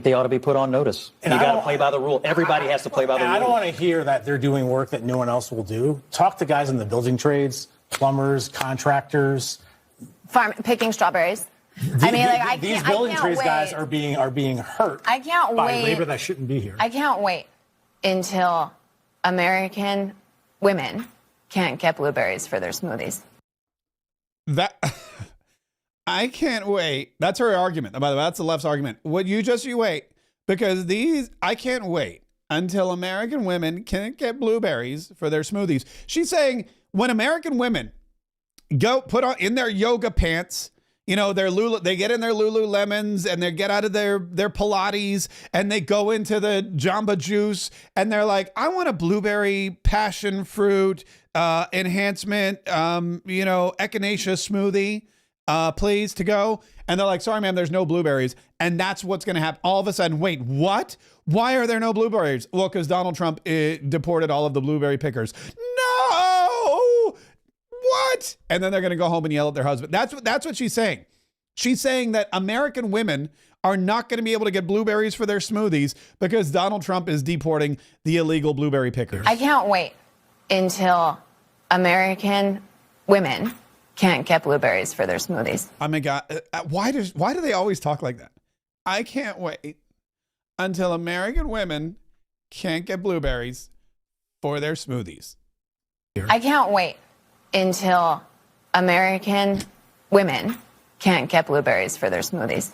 they ought to be put on notice. And you got to play by the rule. Everybody has to play by the rule. I don't want to hear that they're doing work that no one else will do. Talk to guys in the building trades, plumbers, contractors, picking strawberries. These building trades guys are being hurt. I can't by wait. Labor that shouldn't be here. I can't wait until American women can't get blueberries for their smoothies. I can't wait. That's her argument. By the way, that's the left's argument. Would you wait? Because I can't wait until American women can't get blueberries for their smoothies. She's saying when American women go put on in their yoga pants, you know, they get in their Lululemons and they get out of their Pilates and they go into the Jamba Juice and they're like, I want a blueberry passion fruit enhancement, echinacea smoothie. Please, to go. And they're like, sorry, ma'am, there's no blueberries. And that's what's going to happen. All of a sudden, wait, what? Why are there no blueberries? Well, because Donald Trump deported all of the blueberry pickers. No! What? And then they're going to go home and yell at their husband. That's what she's saying. She's saying that American women are not going to be able to get blueberries for their smoothies because Donald Trump is deporting the illegal blueberry pickers. I can't wait until American women can't get blueberries for their smoothies. Oh my God. Why do they always talk like that? I can't wait until American women can't get blueberries for their smoothies. I can't wait until American women can't get blueberries for their smoothies.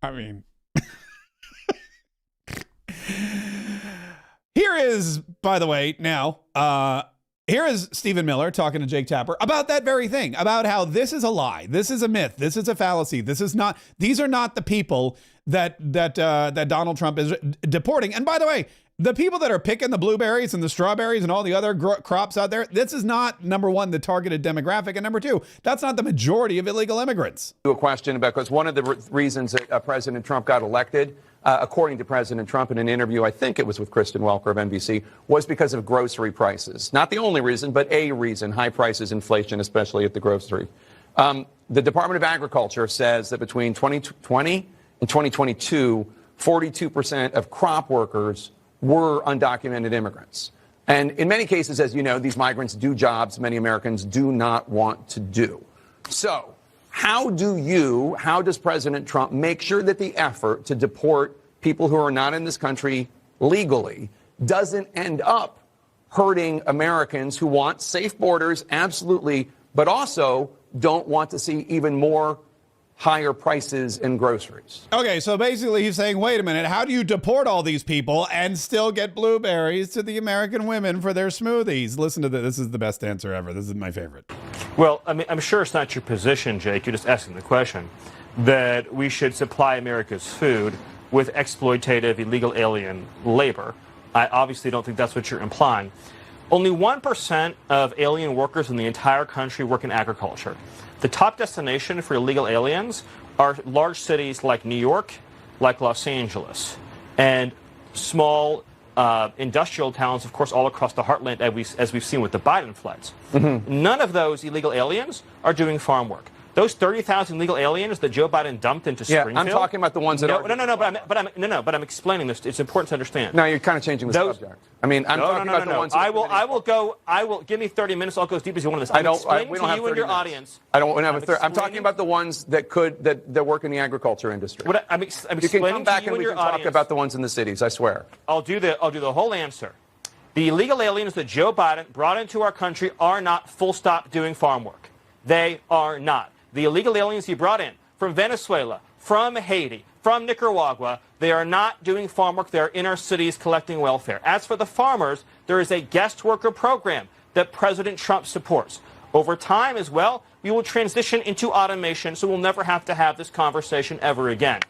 I mean, here is, by the way, now, here is Stephen Miller talking to Jake Tapper about that very thing, about how this is a lie. This is a myth. This is a fallacy. These are not the people that Donald Trump is deporting. And by the way, the people that are picking the blueberries and the strawberries and all the other crops out there, this is not, number one, the targeted demographic. And number two, that's not the majority of illegal immigrants. A question because one of the reasons that President Trump got elected, according to President Trump in an interview, I think it was with Kristen Welker of NBC, was because of grocery prices. Not the only reason, but a reason, high prices, inflation, especially at the grocery. The Department of Agriculture says that between 2020 and 2022, 42% of crop workers were undocumented immigrants. And in many cases, as you know, these migrants do jobs many Americans do not want to do. So how does President Trump make sure that the effort to deport people who are not in this country legally doesn't end up hurting Americans who want safe borders, absolutely, but also don't want to see even more higher prices in groceries? Okay, so basically he's saying, wait a minute, how do you deport all these people and still get blueberries to the American women for their smoothies? Listen to this. This is the best answer ever. This is my favorite. Well, I mean, I'm sure it's not your position, Jake. You're just asking the question that we should supply America's food with exploitative illegal alien labor. I obviously don't think that's what you're implying. Only 1% of alien workers in the entire country work in agriculture. The top destination for illegal aliens are large cities like New York, like Los Angeles, and small industrial towns, of course, all across the heartland, as we've seen with the Biden floods. Mm-hmm. None of those illegal aliens are doing farm work. Those 30,000 illegal aliens that Joe Biden dumped into Springfield. I'm talking about the ones that are. But I'm explaining this. It's important to understand. No, you're kind of changing the subject. I mean, I'm talking about the ones. I will give me 30 minutes. I'll go as deep as you want on this. I'm explaining to you and your audience. I don't have I'm talking about the ones that work in the agriculture industry. I'm you explaining can come back to you and we your can talk audience. about the ones in the cities. I swear. I'll do the whole answer. The illegal aliens that Joe Biden brought into our country are not full stop doing farm work. They are not. The illegal aliens he brought in from Venezuela, from Haiti, from Nicaragua, they are not doing farm work. They are in our cities collecting welfare. As for the farmers, there is a guest worker program that President Trump supports. Over time as well, we will transition into automation, so we'll never have to have this conversation ever again.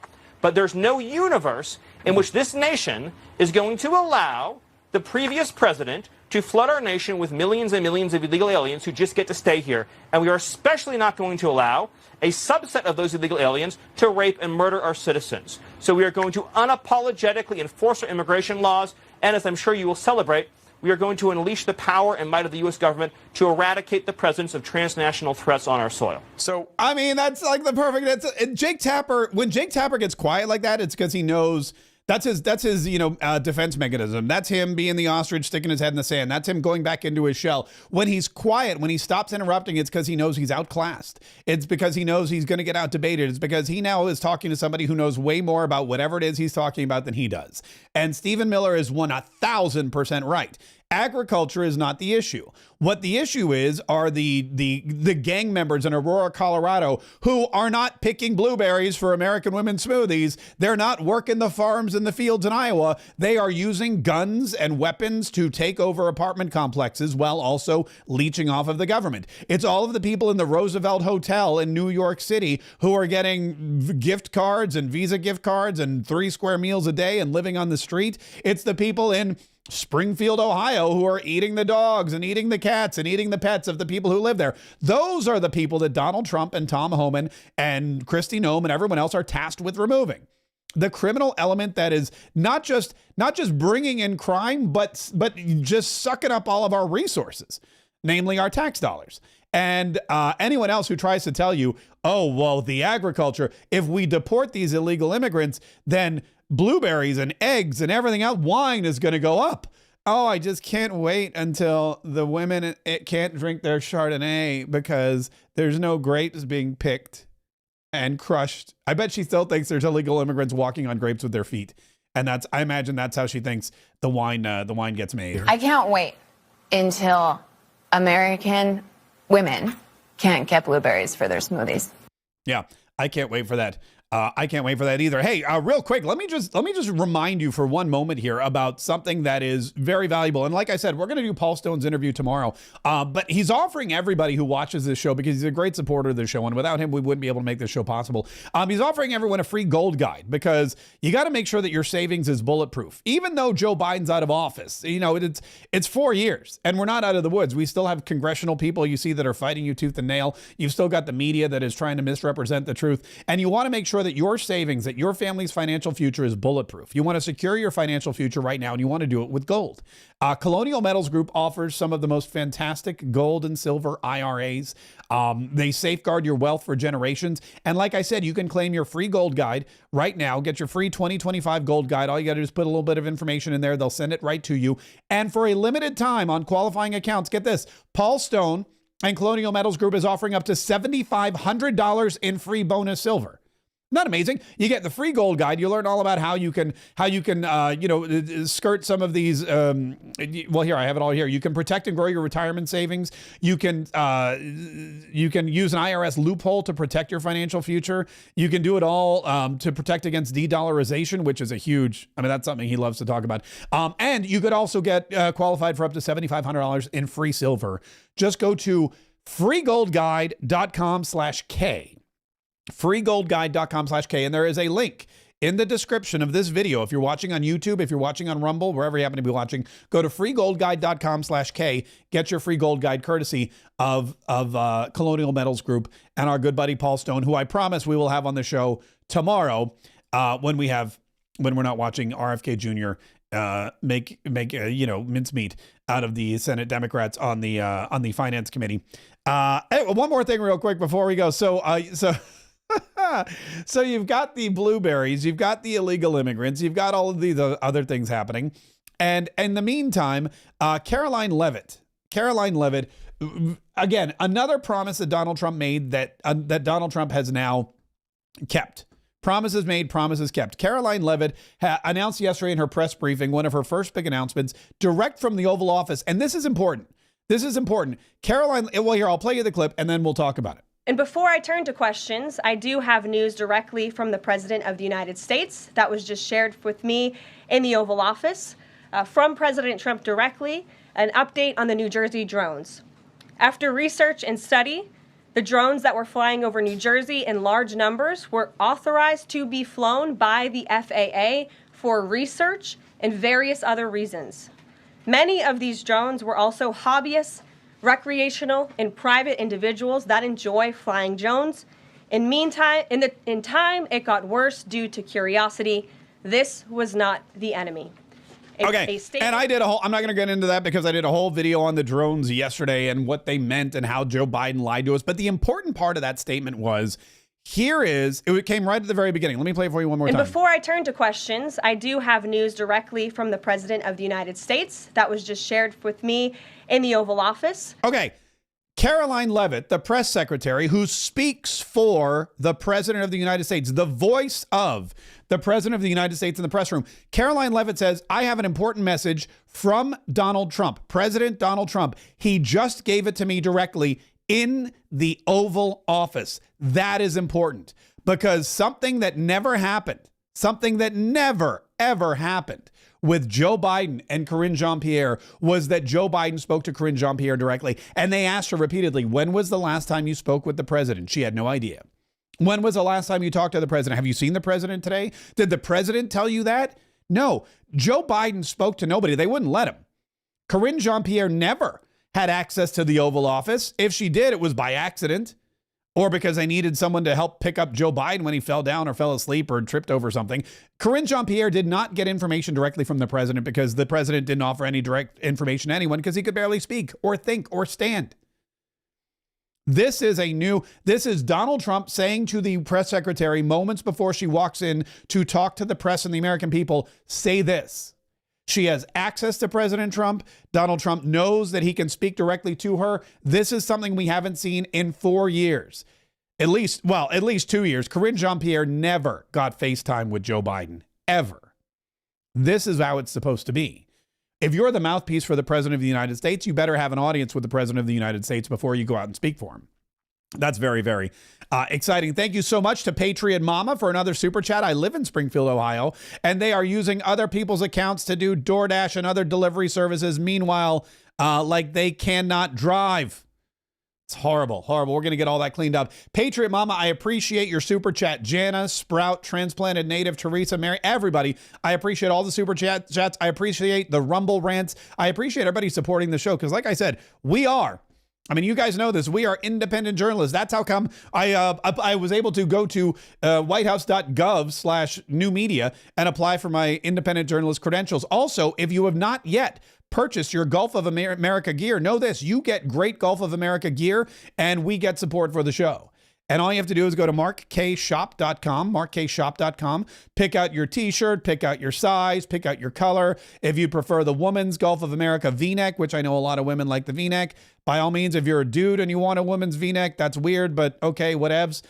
But there's no universe in which this nation is going to allow the previous president to flood our nation with millions and millions of illegal aliens who just get to stay here. And we are especially not going to allow a subset of those illegal aliens to rape and murder our citizens. So we are going to unapologetically enforce our immigration laws. And as I'm sure you will celebrate, we are going to unleash the power and might of the U.S. government to eradicate the presence of transnational threats on our soil. So, I mean, that's like the perfect. Jake Tapper, when Jake Tapper gets quiet like that, it's because he knows that's his defense mechanism. That's him being the ostrich, sticking his head in the sand. That's him going back into his shell. When he's quiet, when he stops interrupting, it's because he knows he's outclassed. It's because he knows he's going to get out debated. It's because he now is talking to somebody who knows way more about whatever it is he's talking about than he does. And Stephen Miller is 1,000% right. Agriculture is not the issue. What the issue is are the gang members in Aurora, Colorado, who are not picking blueberries for American women smoothies. They're not working the farms and the fields in Iowa. They are using guns and weapons to take over apartment complexes while also leeching off of the government. It's all of the people in the Roosevelt Hotel in New York City who are getting gift cards and Visa gift cards and 3 square meals a day and living on the street. It's the people in Springfield, Ohio, who are eating the dogs and eating the cats and eating the pets of the people who live there. Those are the people that Donald Trump and Tom Homan and Kristi Noem and everyone else are tasked with removing. The criminal element that is not just bringing in crime, but just sucking up all of our resources, namely our tax dollars. And anyone else who tries to tell you, oh, well, the agriculture, if we deport these illegal immigrants, then blueberries and eggs and everything else, wine is going to go up. Oh, I just can't wait until the women can't drink their Chardonnay because there's no grapes being picked and crushed. I bet she still thinks there's illegal immigrants walking on grapes with their feet. And I imagine that's how she thinks the wine gets made. I can't wait until American women can't get blueberries for their smoothies. Yeah, I can't wait for that. I can't wait for that either. Hey, real quick, let me just remind you for one moment here about something that is very valuable. And like I said, we're going to do Paul Stone's interview tomorrow. But he's offering everybody who watches this show, because he's a great supporter of the show, and without him, we wouldn't be able to make this show possible. He's offering everyone a free gold guide, because you got to make sure that your savings is bulletproof. Even though Joe Biden's out of office, it's 4 years, and we're not out of the woods. We still have congressional people you see that are fighting you tooth and nail. You've still got the media that is trying to misrepresent the truth, and you want to make sure that your savings, that your family's financial future is bulletproof. You want to secure your financial future right now, and you want to do it with gold. Colonial Metals Group offers some of the most fantastic gold and silver IRAs. They safeguard your wealth for generations. And like I said, you can claim your free gold guide right now. Get your free 2025 gold guide. All you got to do is put a little bit of information in there. They'll send it right to you. And for a limited time on qualifying accounts, get this, Paul Stone and Colonial Metals Group is offering up to $7,500 in free bonus silver. Not amazing. You get the free gold guide. You learn all about how you can skirt some of these. Well, here I have it all here. You can protect and grow your retirement savings. You can use an IRS loophole to protect your financial future. You can do it all to protect against de-dollarization, which is that's something he loves to talk about. And you could also get qualified for up to $7,500 in free silver. Just go to freegoldguide.com/K. freegoldguide.com/K, and there is a link in the description of this video. If you're watching on YouTube, if you're watching on Rumble, wherever you happen to be watching, go to freegoldguide.com/K, get your free gold guide courtesy of Colonial Metals Group and our good buddy Paul Stone, who I promise we will have on the show tomorrow when we're not watching RFK Jr. Make mincemeat out of the Senate Democrats on the Finance Committee. Hey, one more thing real quick before we go. So you've got the blueberries, you've got the illegal immigrants, you've got all of these other things happening. And in the meantime, Caroline Leavitt, again, another promise that Donald Trump made that Donald Trump has now kept. Promises made, promises kept. Caroline Leavitt announced yesterday in her press briefing, one of her first big announcements, direct from the Oval Office. And this is important. Caroline, well, here, I'll play you the clip and then we'll talk about it. And before I turn to questions, I do have news directly from the President of the United States that was just shared with me in the Oval Office. From President Trump directly, an update on the New Jersey drones. After research and study, the drones that were flying over New Jersey in large numbers were authorized to be flown by the FAA for research and various other reasons. Many of these drones were also hobbyists, recreational, and private individuals that enjoy flying drones. In time, it got worse due to curiosity. This was not the enemy. Okay, and I did a whole, I'm not going to get into that because I did a whole video on the drones yesterday and what they meant and how Joe Biden lied to us. But the important part of that statement was, it came right at the very beginning. Let me play it for you one more time. And before I turn to questions, I do have news directly from the President of the United States that was just shared with me in the Oval Office. Okay. Caroline Leavitt, the press secretary who speaks for the President of the United States, the voice of the President of the United States in the press room. Caroline Leavitt says, I have an important message from Donald Trump, President Donald Trump. He just gave it to me directly in the Oval Office. That is important because something that never happened, something that never, ever happened with Joe Biden and Karine Jean-Pierre was that Joe Biden spoke to Karine Jean-Pierre directly. And they asked her repeatedly, when was the last time you spoke with the president? She had no idea. When was the last time you talked to the president? Have you seen the president today? Did the president tell you that? No. Joe Biden spoke to nobody. They wouldn't let him. Karine Jean-Pierre never had access to the Oval Office. If she did, it was by accident or because they needed someone to help pick up Joe Biden when he fell down or fell asleep or tripped over something. Karine Jean-Pierre did not get information directly from the president because the president didn't offer any direct information to anyone because he could barely speak or think or stand. This is Donald Trump saying to the press secretary moments before she walks in to talk to the press and the American people, say this. She has access to President Trump. Donald Trump knows that he can speak directly to her. This is something we haven't seen in 4 years. At least 2 years. Karine Jean-Pierre never got FaceTime with Joe Biden, ever. This is how it's supposed to be. If you're the mouthpiece for the President of the United States, you better have an audience with the President of the United States before you go out and speak for him. That's very, very exciting. Thank you so much to Kayetriot Mama for another super chat. I live in Springfield, Ohio, and they are using other people's accounts to do DoorDash and other delivery services. Meanwhile, like they cannot drive. It's horrible, horrible. We're going to get all that cleaned up. Kayetriot Mama, I appreciate your super chat. Jana, Sprout, Transplanted Native, Teresa, Mary, everybody. I appreciate all the super chats. I appreciate the Rumble rants. I appreciate everybody supporting the show because, like I said, you guys know this. We are independent journalists. That's how come I was able to go to whitehouse.gov/new media and apply for my independent journalist credentials. Also, if you have not yet purchased your Gulf of America gear, know this. You get great Gulf of America gear, and we get support for the show. And all you have to do is go to markshop.com, markshop.com, pick out your t-shirt, pick out your size, pick out your color. If you prefer the woman's Gulf of America V-neck, which I know a lot of women like the V-neck, by all means, if you're a dude and you want a woman's V-neck, that's weird, but okay, whatevs.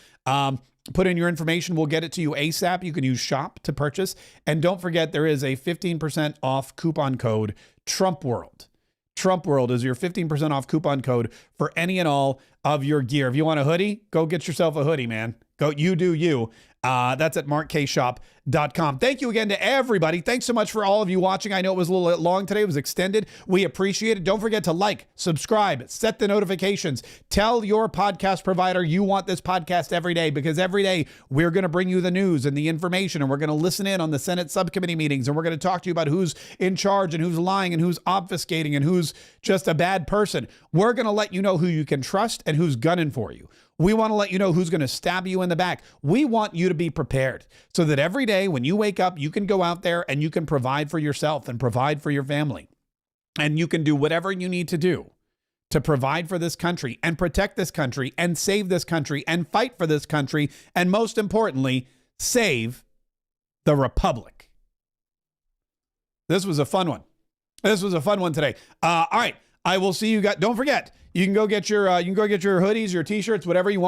Put in your information. We'll get it to you ASAP. You can use shop to purchase. And don't forget, there is a 15% off coupon code, Trump World. Trump World is your 15% off coupon code for any and all of your gear. If you want a hoodie, go get yourself a hoodie, man. Go, you do you. That's at markshop.com. Thank you again to everybody. Thanks so much for all of you watching. I know it was a little long today. It was extended. We appreciate it. Don't forget to like, subscribe, set the notifications. Tell your podcast provider you want this podcast every day because every day we're going to bring you the news and the information and we're going to listen in on the Senate subcommittee meetings and we're going to talk to you about who's in charge and who's lying and who's obfuscating and who's just a bad person. We're going to let you know who you can trust and who's gunning for you. We want to let you know who's going to stab you in the back. We want you to be prepared so that every day when you wake up, you can go out there and you can provide for yourself and provide for your family. And you can do whatever you need to do to provide for this country and protect this country and save this country and fight for this country. And most importantly, save the Republic. This was a fun one. This was a fun one today. All right. I will see you guys. Don't forget, you can go get your hoodies, your t-shirts, whatever you want.